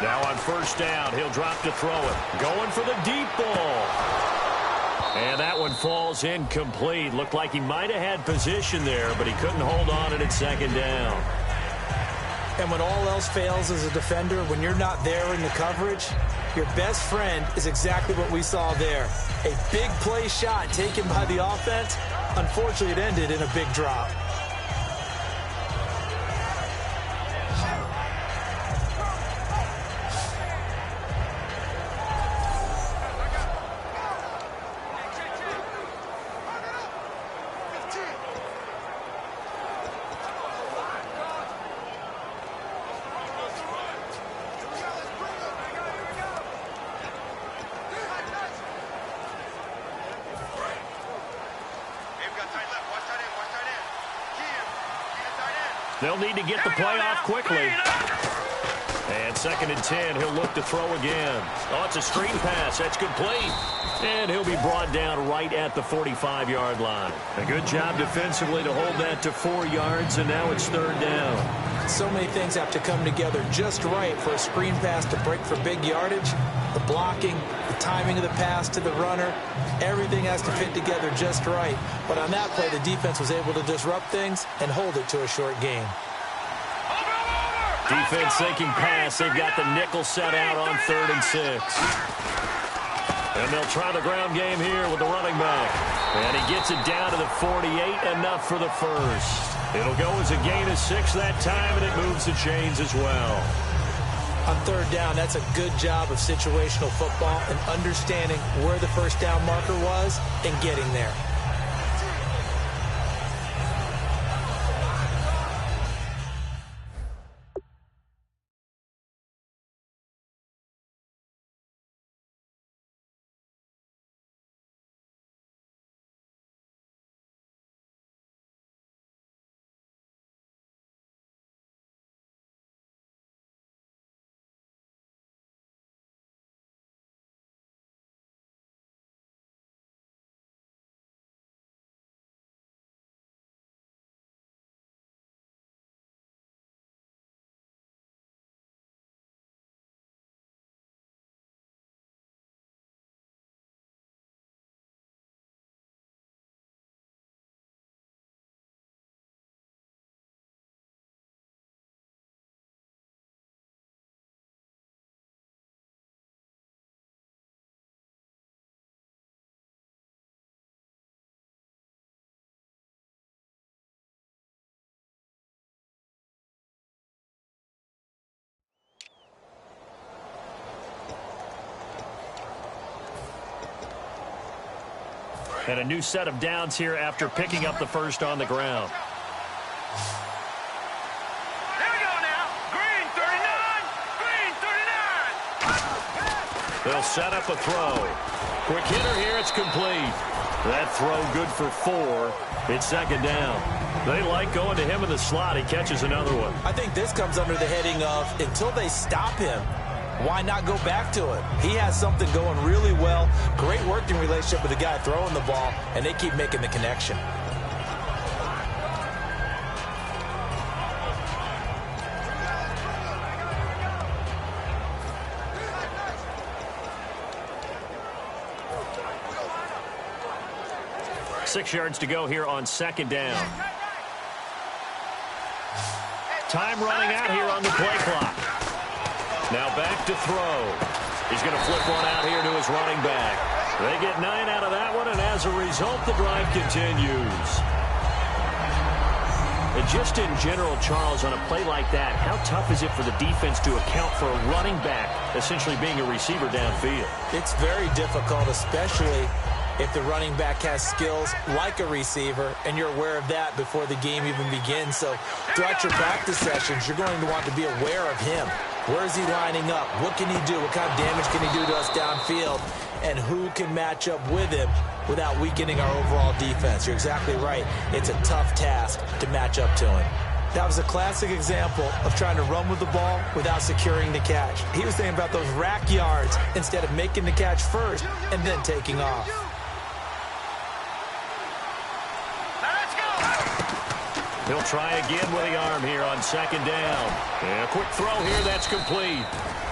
Now on first down, he'll drop to throw it. Going for the deep ball. And that one falls incomplete. Looked like he might have had position there, but he couldn't hold on it at second down. And when all else fails as a defender, when you're not there in the coverage, your best friend is exactly what we saw there. A big play shot taken by the offense. Unfortunately, it ended in a big drop. They'll need to get the play off quickly. And 2nd and 10, he'll look to throw again. Oh, it's a screen pass. That's complete. And he'll be brought down right at the 45-yard line. A good job defensively to hold that to 4 yards, and now it's 3rd down. So many things have to come together just right for a screen pass to break for big yardage. The blocking, the timing of the pass to the runner, everything has to fit together just right. But on that play, the defense was able to disrupt things and hold it to a short gain. Defense thinking pass. They've got the nickel set out on 3rd and 6. And they'll try the ground game here with the running back. And he gets it down to the 48, enough for the first. It'll go as a gain of 6 that time, and it moves the chains as well. On 3rd down, that's a good job of situational football and understanding where the first down marker was and getting there. And a new set of downs here after picking up the first on the ground. Here we go now. Green 39. Green 39. They'll set up a throw. Quick hitter here. It's complete. That throw good for 4. It's 2nd down. They like going to him in the slot. He catches another one. I think this comes under the heading of until they stop him, why not go back to it? He has something going really well. Great working relationship with the guy throwing the ball, and they keep making the connection. Six yards to go here on 2nd down. Time running out here on the play clock. Now back to throw. He's going to flip one out here to his running back. They get 9 out of that one, and as a result, the drive continues. And just in general, Charles, on a play like that, how tough is it for the defense to account for a running back essentially being a receiver downfield? It's very difficult, especially if the running back has skills like a receiver, and you're aware of that before the game even begins. So throughout your practice sessions, you're going to want to be aware of him. Where is he lining up? What can he do? What kind of damage can he do to us downfield? And who can match up with him without weakening our overall defense? You're exactly right. It's a tough task to match up to him. That was a classic example of trying to run with the ball without securing the catch. He was thinking about those rack yards instead of making the catch first and then taking off. He'll try again with the arm here on second down. And a quick throw here, that's complete.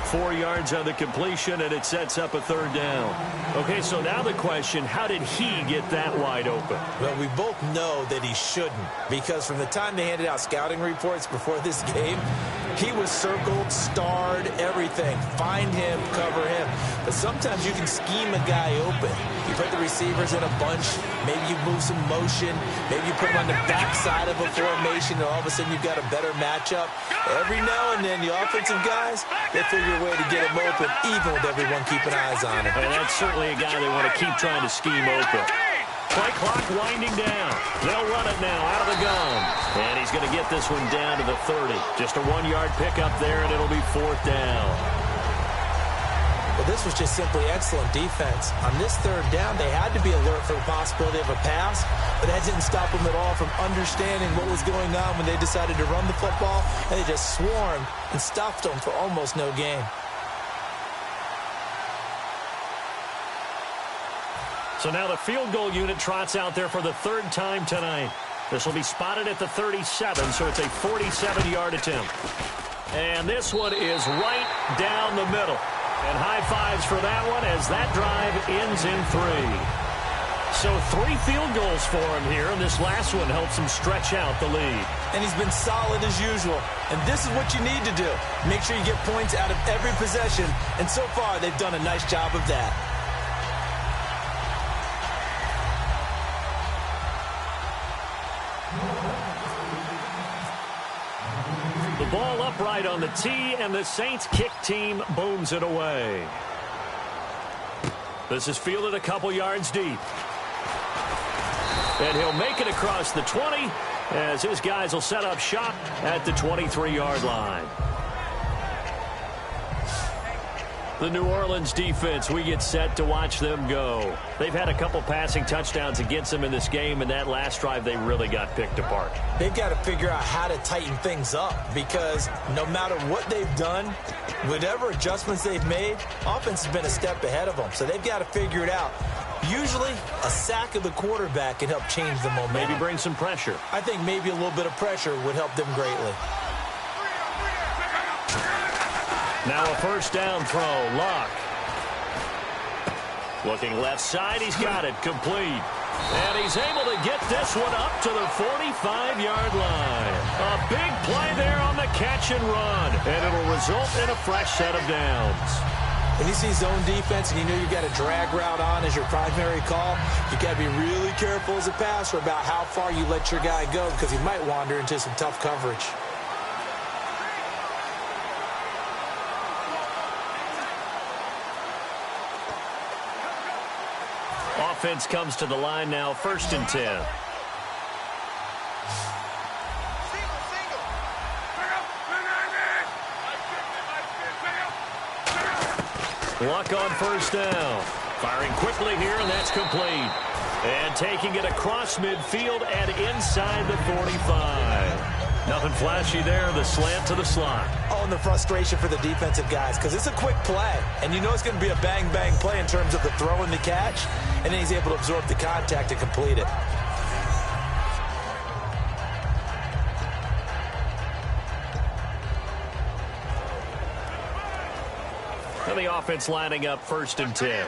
4 yards on the completion, and it sets up a third down. Okay, so now the question, how did he get that wide open? Well, we both know that he shouldn't, because from the time they handed out scouting reports before this game, he was circled, starred, everything. Find him, cover him. But sometimes you can scheme a guy open. You put the receivers in a bunch, maybe you move some motion, maybe you put him on the backside of a formation, and all of a sudden you've got a better matchup. Every now and then, the offensive guys, they figure a way to get him open, even with everyone keeping eyes on him. And that's certainly a guy they want to keep trying to scheme open. Play clock winding down. They'll run it now out of the gun. And he's going to get this one down to the 30. Just a 1-yard pickup there, and it'll be 4th down. Well, this was just simply excellent defense. On this 3rd down, they had to be alert for the possibility of a pass, but that didn't stop them at all from understanding what was going on when they decided to run the football, and they just swarmed and stuffed them for almost no gain. So now the field goal unit trots out there for the 3rd time tonight. This will be spotted at the 37, so it's a 47-yard attempt. And this one is right down the middle. And high fives for that one as that drive ends in 3. So 3 field goals for him here, and this last one helps him stretch out the lead. And he's been solid as usual. And this is what you need to do. Make sure you get points out of every possession. And so far, they've done a nice job of that. The ball upright on the tee, and the Saints kick team booms it away. This is fielded a couple yards deep. And he'll make it across the 20 as his guys will set up shop at the 23-yard line. The New Orleans defense, we get set to watch them go. They've had a couple passing touchdowns against them in this game, and that last drive they really got picked apart. They've got to figure out how to tighten things up, because no matter what they've done, whatever adjustments they've made, offense has been a step ahead of them. So they've got to figure it out. Usually, a sack of the quarterback can help change the momentum. Maybe bring some pressure. I think maybe a little bit of pressure would help them greatly. Now a first down throw, Luck. Looking left side, he's got it, complete. And he's able to get this one up to the 45-yard line. A big play there on the catch and run. And it'll result in a fresh set of downs. When you see zone defense and you know you've got a drag route on as your primary call, you've got to be really careful as a passer about how far you let your guy go, because he might wander into some tough coverage. Offense comes to the line now, 1st and 10. Luck on first down. Firing quickly here, and that's complete. And taking it across midfield and inside the 45. Nothing flashy there, the slant to the slot. Oh, and the frustration for the defensive guys, because it's a quick play. And you know it's going to be a bang-bang play in terms of the throw and the catch. And then he's able to absorb the contact and complete it. And the offense lining up 1st and 10.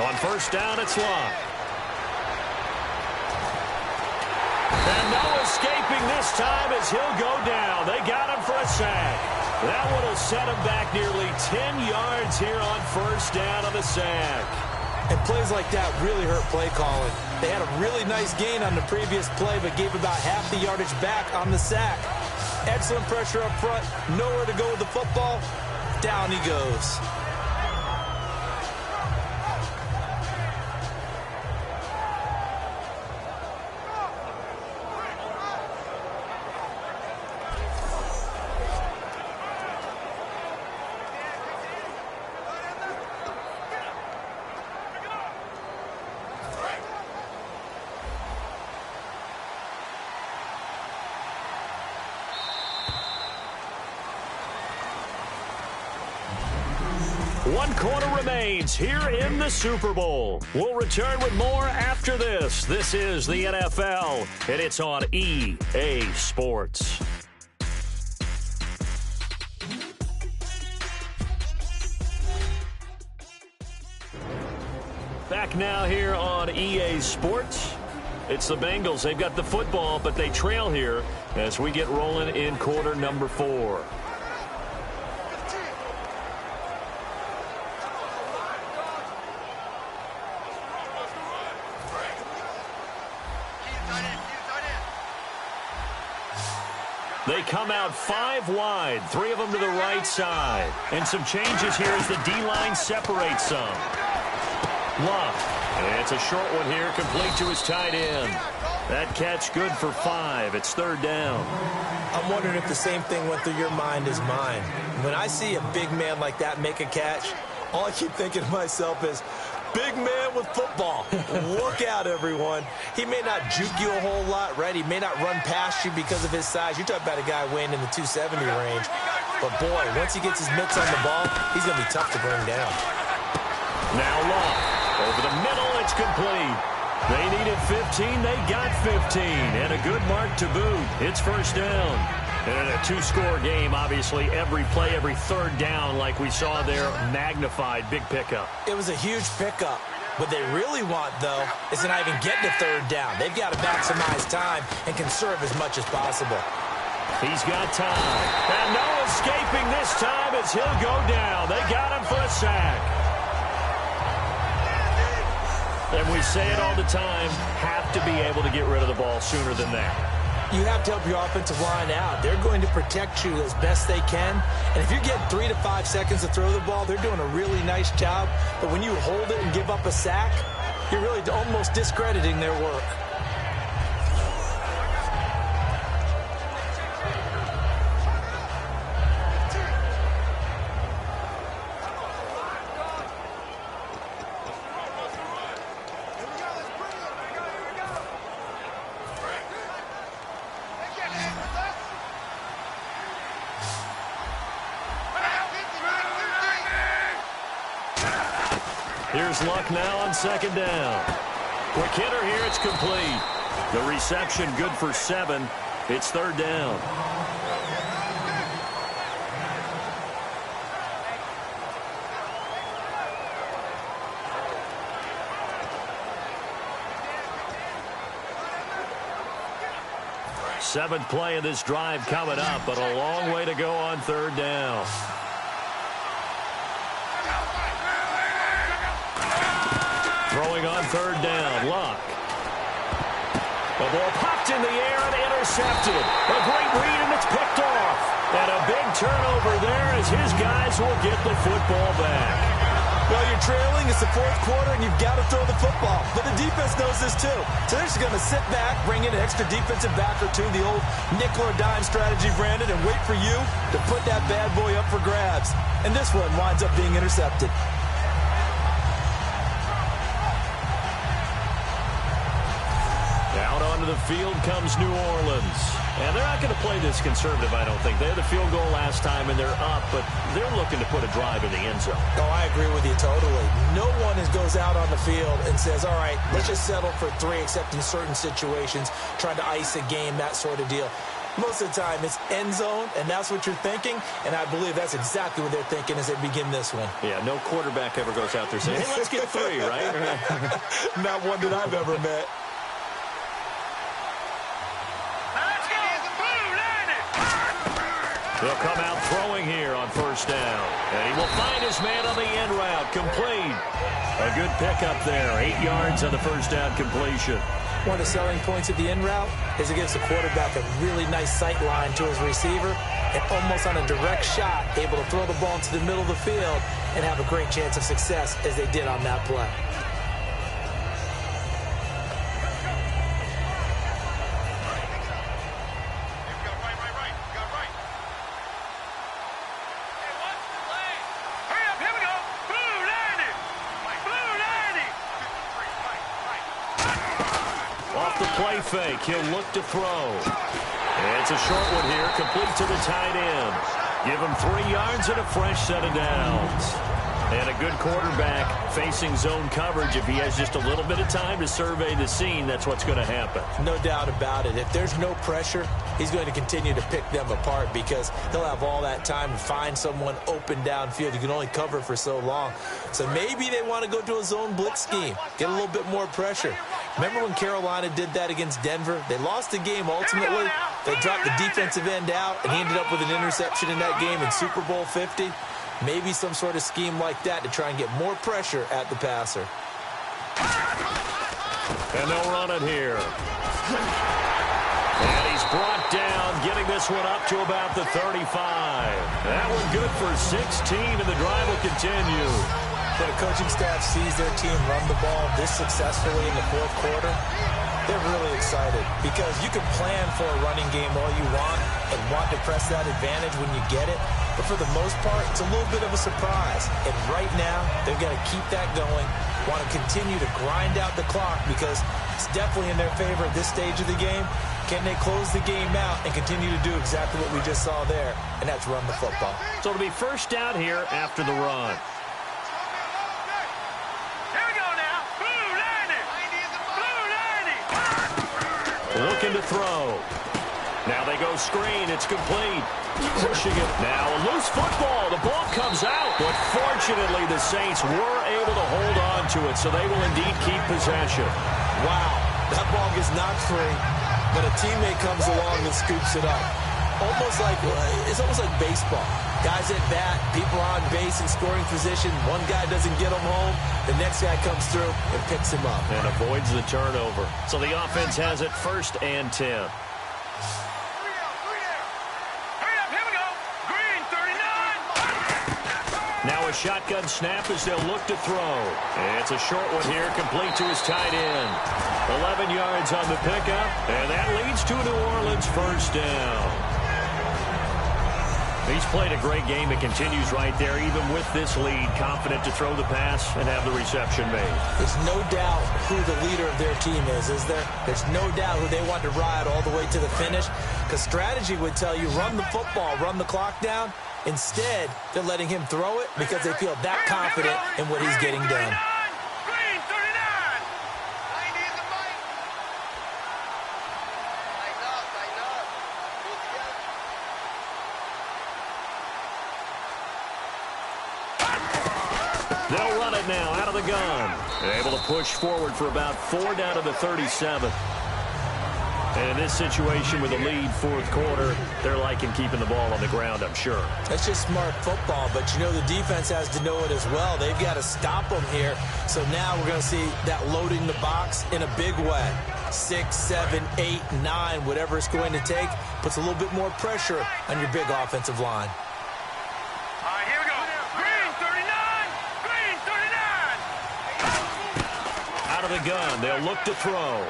On first down, it's Luck. And no escaping escaping this time as he'll go down. They got him for a sack. That one will set him back nearly 10 yards here on first down on the sack. And plays like that really hurt play calling. They had a really nice gain on the previous play, but gave about half the yardage back on the sack. Excellent pressure up front. Nowhere to go with the football. Down he goes. One quarter remains here in the Super Bowl. We'll return with more after this. This is the NFL, and it's on EA Sports. Back now here on EA Sports. It's the Bengals. They've got the football, but they trail here as we get rolling in quarter number 4. They come out 5 wide, 3 of them to the right side. And some changes here as the D-line separates some. Luck. And it's a short one here, complete to his tight end. That catch good for 5. It's third down. I'm wondering if the same thing went through your mind as mine. When I see a big man like that make a catch, all I keep thinking to myself is, big man with football. Look out, everyone. He may not juke you a whole lot, right? He may not run past you because of his size. You're talking about a guy weighing in the 270 range. But, boy, once he gets his mitts on the ball, he's going to be tough to bring down. Now Luck. Over the middle, it's complete. They needed 15. They got 15. And a good mark to boot. It's first down. And in a 2-score game, obviously, every play, every third down, like we saw there, magnified, big pickup. It was a huge pickup. What they really want, though, is to not even get to third down. They've got to maximize time and conserve as much as possible. He's got time. And no escaping this time as he'll go down. They got him for a sack. And we say it all the time, have to be able to get rid of the ball sooner than that. You have to help your offensive line out. They're going to protect you as best they can. And if you're getting 3 to 5 seconds to throw the ball, they're doing a really nice job. But when you hold it and give up a sack, you're really almost discrediting their work. Here's Luck now on second down. Quick hitter here, it's complete. The reception good for 7. It's third down. Seventh play of this drive coming up, but a long way to go on third down. Throwing on third down, Luck. The ball popped in the air and intercepted. A great read, and it's picked off. And a big turnover there as his guys will get the football back. Well, you're trailing. It's the fourth quarter, and you've got to throw the football. But the defense knows this, too. So they're just going to sit back, bring in an extra defensive back or two, the old nickel or dime strategy, Brandon, and wait for you to put that bad boy up for grabs. And this one winds up being intercepted. Out onto the field comes New Orleans. And they're not going to play this conservative, I don't think. They had the field goal last time, and they're up, but they're looking to put a drive in the end zone. Oh, I agree with you totally. No one goes out on the field and says, all right, let's just settle for 3, except in certain situations, trying to ice a game, that sort of deal. Most of the time, it's end zone, and that's what you're thinking, and I believe that's exactly what they're thinking as they begin this one. Yeah, no quarterback ever goes out there saying, hey, let's get 3, right? Not one that I've ever met. Let's go! He'll come out throwing here on first down. And he will find his man on the end route. Complete. A good pickup there. 8 yards on the first down completion. One of the selling points of the end route is it gives the quarterback a really nice sight line to his receiver and almost on a direct shot able to throw the ball into the middle of the field and have a great chance of success as they did on that play. Play fake. He'll look to throw. It's a short one here, complete to the tight end. Give him 3 yards and a fresh set of downs. And a good quarterback facing zone coverage. If he has just a little bit of time to survey the scene, that's what's going to happen. No doubt about it. If there's no pressure, he's going to continue to pick them apart because he'll have all that time to find someone open downfield. You can only cover for so long. So maybe they want to go to a zone blitz scheme, get a little bit more pressure. Remember when Carolina did that against Denver? They lost the game ultimately. They dropped the defensive end out, and he ended up with an interception in that game in Super Bowl 50. Maybe some sort of scheme like that to try and get more pressure at the passer. And they'll run it here. And he's brought down, getting this one up to about the 35. That one good for 16, and the drive will continue. When a coaching staff sees their team run the ball this successfully in the fourth quarter, they're really excited because you can plan for a running game all you want and want to press that advantage when you get it. But for the most part, it's a little bit of a surprise. And right now, they've got to keep that going, want to continue to grind out the clock because it's definitely in their favor at this stage of the game. Can they close the game out and continue to do exactly what we just saw there, and that's run the football. So it'll be first down here after the run. Looking to throw. Now they go screen. It's complete. Pushing it. Now a loose football. The ball comes out. But fortunately, the Saints were able to hold on to it, so they will indeed keep possession. Wow. That ball gets knocked free, but a teammate comes along and scoops it up. It's almost like baseball. Guys at bat, people on base in scoring position. One guy doesn't get him home. The next guy comes through and picks him up. And avoids the turnover. So the offense has it 1st and 10. Hurry up, here we go. Green, 39. Now a shotgun snap as they'll look to throw. It's a short one here, complete to his tight end. 11 yards on the pickup, and that leads to a New Orleans first down. He's played a great game. It continues right there, even with this lead, confident to throw the pass and have the reception made. There's no doubt who the leader of their team is there? There's no doubt who they want to ride all the way to the finish, because strategy would tell you run the football, run the clock down. Instead, they're letting him throw it because they feel that confident in what he's getting done. Green, 39. 90 is the fight. They'll run it now out of the gun. And able to push forward for about 4 down to the 37. And in this situation with a lead fourth quarter, they're liking keeping the ball on the ground, I'm sure. That's just smart football, but you know the defense has to know it as well. They've got to stop them here. So now we're going to see that loading the box in a big way. 6, 7, 8, 9, whatever it's going to take, puts a little bit more pressure on your big offensive line. All right, here we go. Green, 39. Green, 39. Out of the gun, they'll look to throw.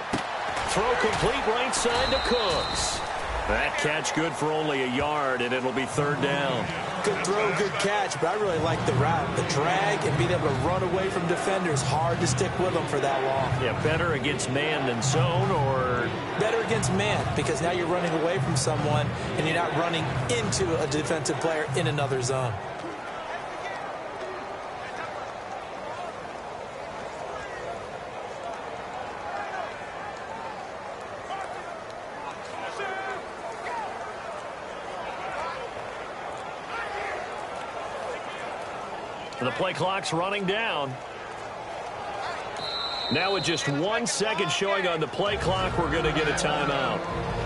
Throw complete right side to Cooks. That catch good for only a yard, and it'll be 3rd down. Good throw, good catch, but I really like the route. The drag and being able to run away from defenders. Hard to stick with them for that long. Yeah, better against man than zone, or? Better against man, because now you're running away from someone, and you're not running into a defensive player in another zone. The play clock's running down. Now with just 1 second showing on the play clock, we're going to get a timeout.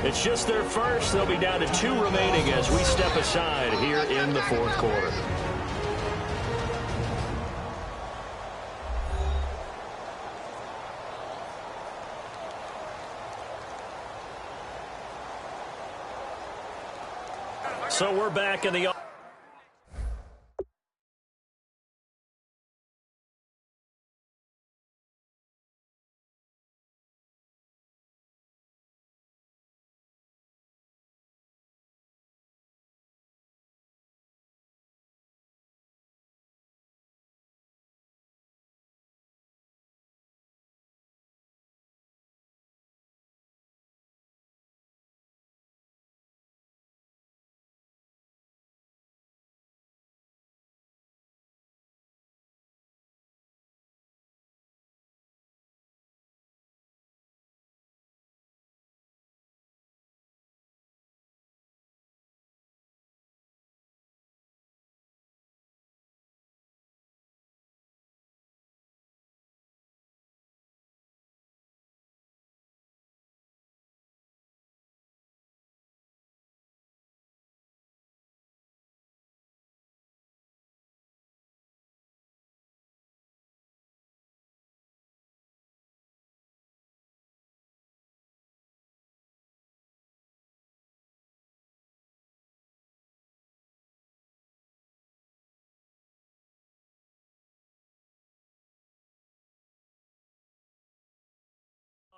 It's just their first. They'll be down to 2 remaining as we step aside here in the fourth quarter. So we're back in the...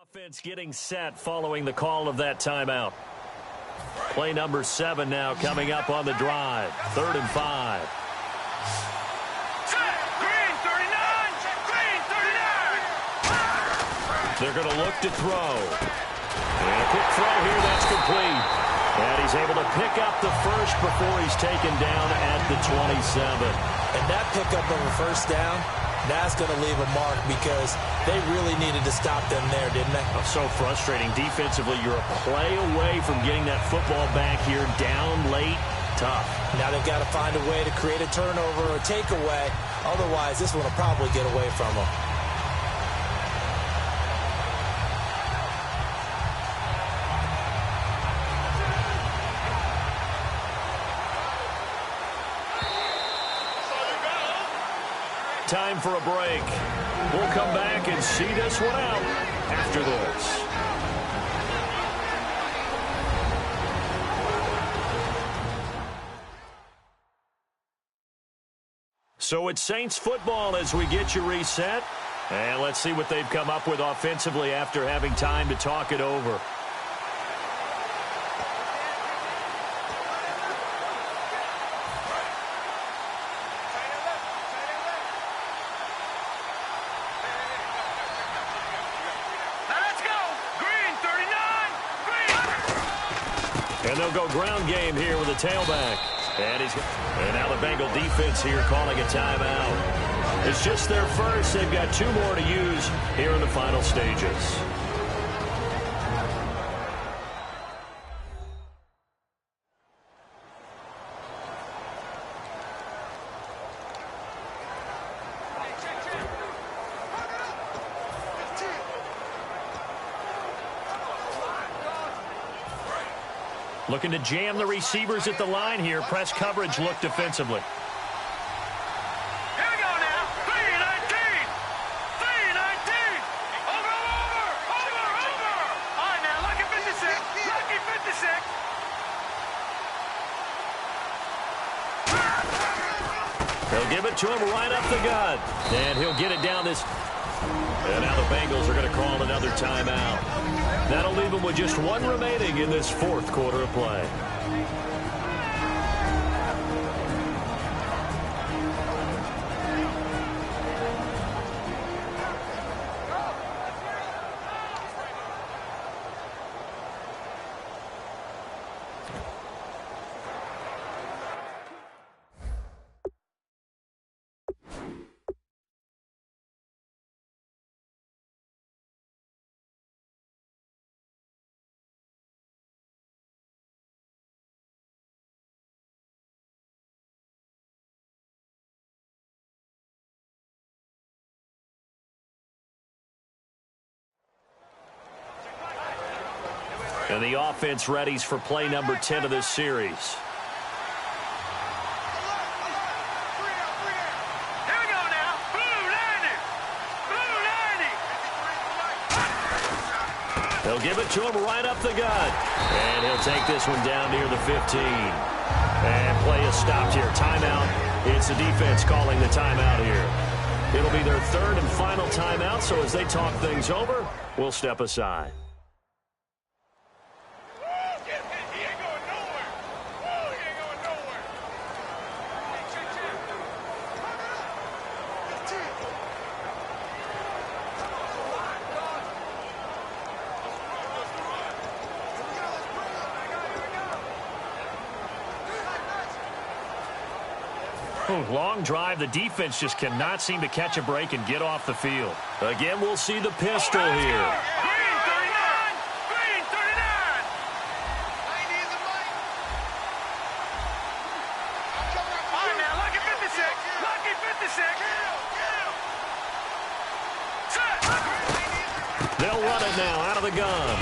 Offense getting set following the call of that timeout. Play number 7 now coming up on the drive. 3rd and 5. Green 39! Green 39! They're going to look to throw. And a quick throw here, that's complete. And he's able to pick up the first before he's taken down at the 27. And that pickup of a first down, that's going to leave a mark because they really needed to stop them there, didn't they? Oh, so frustrating. Defensively, you're a play away from getting that football back here down late. Tough. Now they've got to find a way to create a turnover or a takeaway. Otherwise, this one will probably get away from them. Time for a break. We'll come back and see this one out after this. So it's Saints football as we get you reset. And let's see what they've come up with offensively after having time to talk it over. And they'll go ground game here with a tailback. And now the Bengal defense here calling a timeout. It's just their first. They've got 2 more to use here in the final stages. Looking to jam the receivers at the line here. Press coverage look defensively. Here we go now. 3-19. 3-19. Over. All right, now, lucky 56. Lucky 56. They'll give it to him right up the gut. And he'll get it down this. And now the Bengals are going to call another timeout. That'll leave them with just 1 remaining in this 4th quarter of play. And the offense readies for play number 10 of this series. They'll give it to him right up the gut. And he'll take this one down near the 15. And play is stopped here. Timeout. It's the defense calling the timeout here. It'll be their third and final timeout, so as they talk things over, we'll step aside. Long drive. The defense just cannot seem to catch a break and get off the field. Again, we'll see the pistol here. Green 39! Green 39! All right, now, lucky 56. Lucky 56. Set. They'll run it now out of the gun.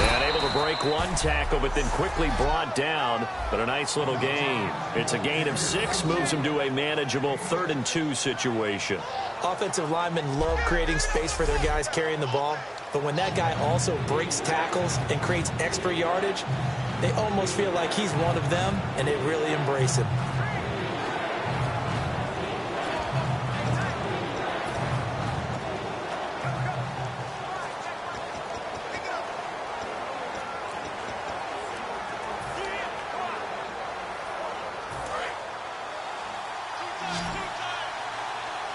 And able to break one tackle, but then quickly brought down. But a nice little gain. It's a gain of 6, moves them to a manageable 3rd and 2 situation. Offensive linemen love creating space for their guys carrying the ball. But when that guy also breaks tackles and creates extra yardage, they almost feel like he's one of them, and they really embrace him.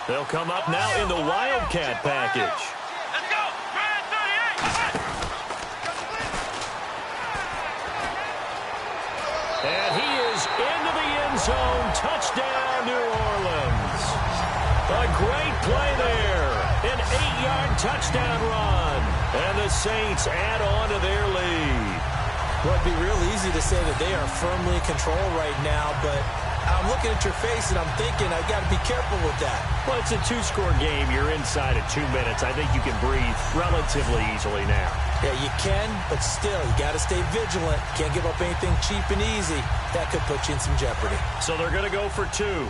They'll come up now in the Wildcat package. Let's go! Grand 38! And he is into the end zone. Touchdown, New Orleans. A great play there. An 8-yard touchdown run. And the Saints add on to their lead. Well, it'd be real easy to say that they are firmly in control right now, but I'm looking at your face and I'm thinking I got to be careful with that. Well, it's a 2-score game. You're inside at 2 minutes. I think you can breathe relatively easily now. Yeah, you can, but still, you got to stay vigilant. Can't give up anything cheap and easy. That could put you in some jeopardy. So they're going to go for 2. Hurry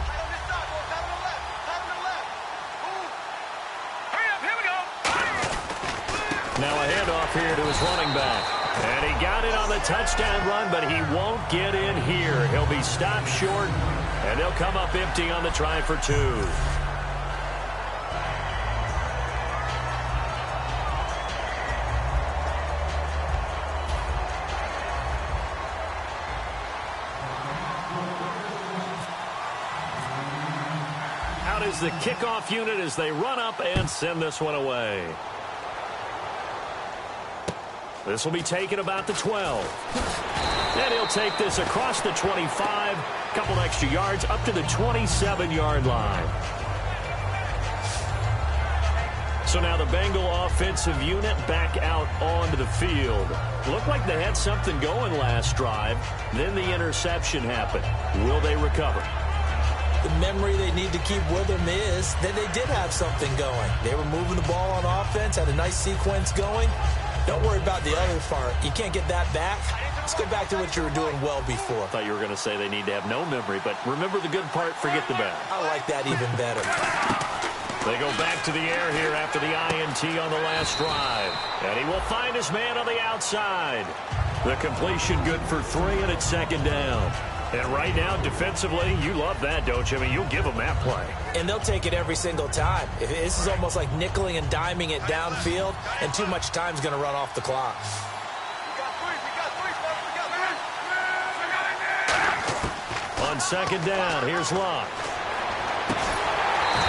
up, here we go! Now a handoff here to his running back. And he got it on the touchdown run, but he won't get in here. He'll be stopped short, and they'll come up empty on the try for 2. Out is the kickoff unit as they run up and send this one away. This will be taken about the 12. And he'll take this across the 25, couple extra yards up to the 27-yard line. So now the Bengal offensive unit back out onto the field. Looked like they had something going last drive. Then the interception happened. Will they recover? The memory they need to keep with them is that they did have something going. They were moving the ball on offense, had a nice sequence going. Don't worry about the other part. You can't get that back. Let's go back to what you were doing well before. I thought you were going to say they need to have no memory, but remember the good part, forget the bad. I like that even better. They go back to the air here after the INT on the last drive. And he will find his man on the outside. The completion good for 3, and it's 2nd down. And right now, defensively, you love that, don't you? I mean, you'll give them that play. And they'll take it every single time. This is almost like nickeling and diming it downfield, and too much time's going to run off the clock. On 2nd down, here's Luck.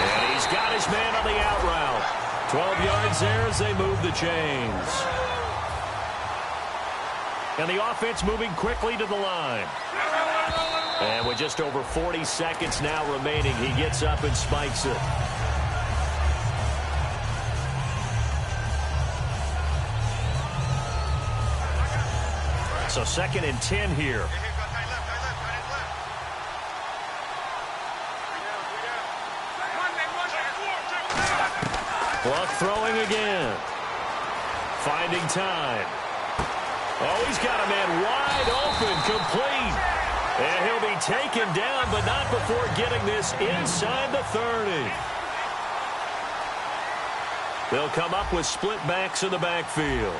And he's got his man on the out route. 12 yards there as they move the chains. And the offense moving quickly to the line. And with just over 40 seconds now remaining, he gets up and spikes it. So 2nd and 10 here. Luck throwing again. Finding time. Oh, he's got a man wide open, complete. And he'll be taken down, but not before getting this inside the 30. They'll come up with split backs in the backfield.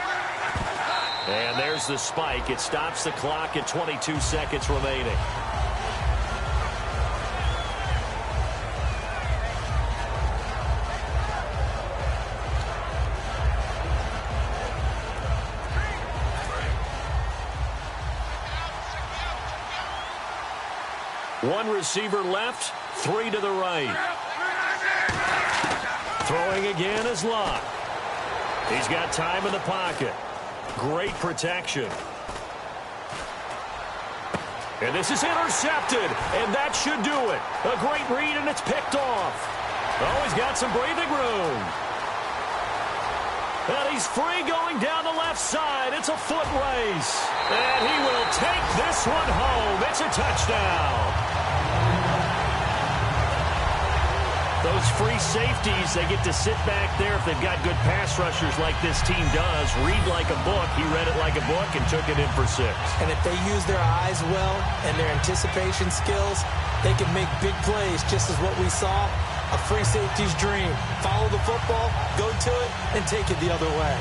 And there's the spike. It stops the clock at 22 seconds remaining. One receiver left, 3 to the right. Throwing again is Locke. He's got time in the pocket. Great protection. And this is intercepted, and that should do it. A great read, and it's picked off. Oh, he's got some breathing room. And he's free going down the left side. It's a foot race. And he will take this one home. It's a touchdown. Those free safeties, they get to sit back there if they've got good pass rushers like this team does. Read like a book. He read it like a book and took it in for 6. And if they use their eyes well and their anticipation skills, they can make big plays, just as what we saw. A free safety's dream. Follow the football, go to it, and take it the other way.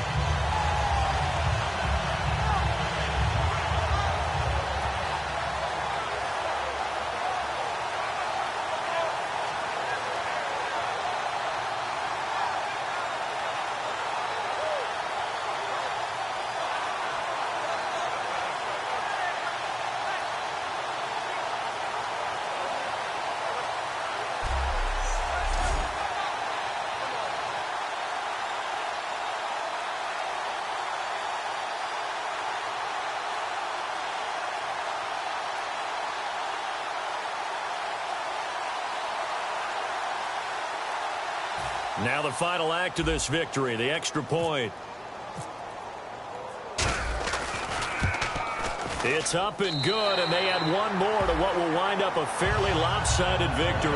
Now the final act of this victory, the extra point. It's up and good, and they add one more to what will wind up a fairly lopsided victory.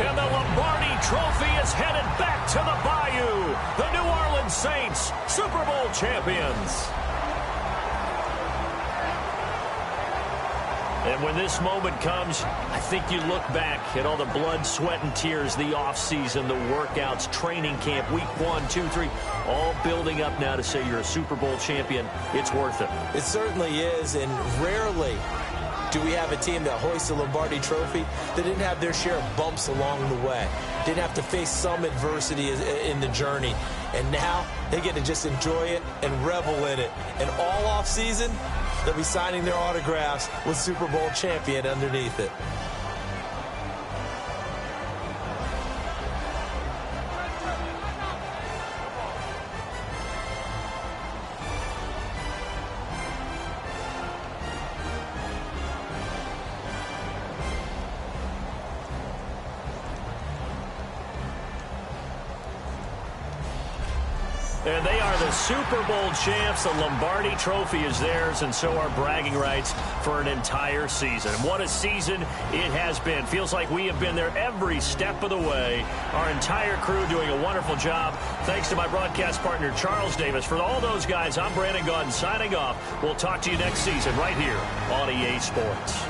And the Lombardi Trophy is headed back to the Bayou. The New Orleans Saints, Super Bowl champions. And when this moment comes, I think you look back at all the blood, sweat, and tears, the offseason, the workouts, training camp, week 1, 2, 3, all building up now to say you're a Super Bowl champion. It's worth it. It certainly is, and rarely do we have a team that hoists a Lombardi Trophy that didn't have their share of bumps along the way, didn't have to face some adversity in the journey, and now they get to just enjoy it and revel in it. And all offseason, they'll be signing their autographs with Super Bowl champion underneath it. And they are the Super Bowl champs. The Lombardi Trophy is theirs, and so are bragging rights for an entire season. And what a season it has been. Feels like we have been there every step of the way. Our entire crew doing a wonderful job. Thanks to my broadcast partner, Charles Davis. For all those guys, I'm Brandon Gaudin signing off. We'll talk to you next season right here on EA Sports.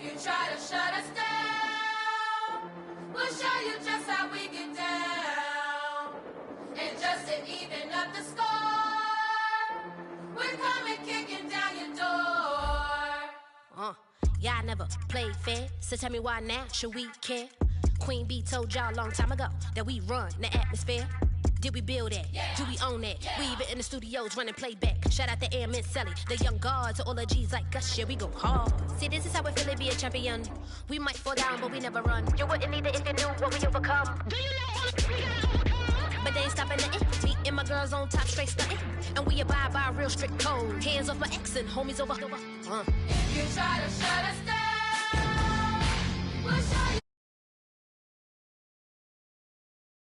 you try to shut us down, we'll show you just how we get down. And just to even up the score, we're coming kicking down your door. Y'all never played fair, so tell me why now should we care? Queen Bee told y'all a long time ago that we run the atmosphere. Did we build that? Yeah. Do we own that? Yeah. We even in the studios running playback. Shout out to Airman Sally, the young guards, all the G's like us. Yeah, we go hard. See, this is how we feel to be a champion. We might fall down, but we never run. You wouldn't need it if you knew what we overcome. Do you know all we gotta overcome? But they ain't stopping nothing. Me and my girls on top, straight stunting. And we abide by a real strict code. Hands off my ex and homies over. If you try to shut us down, we'll show you.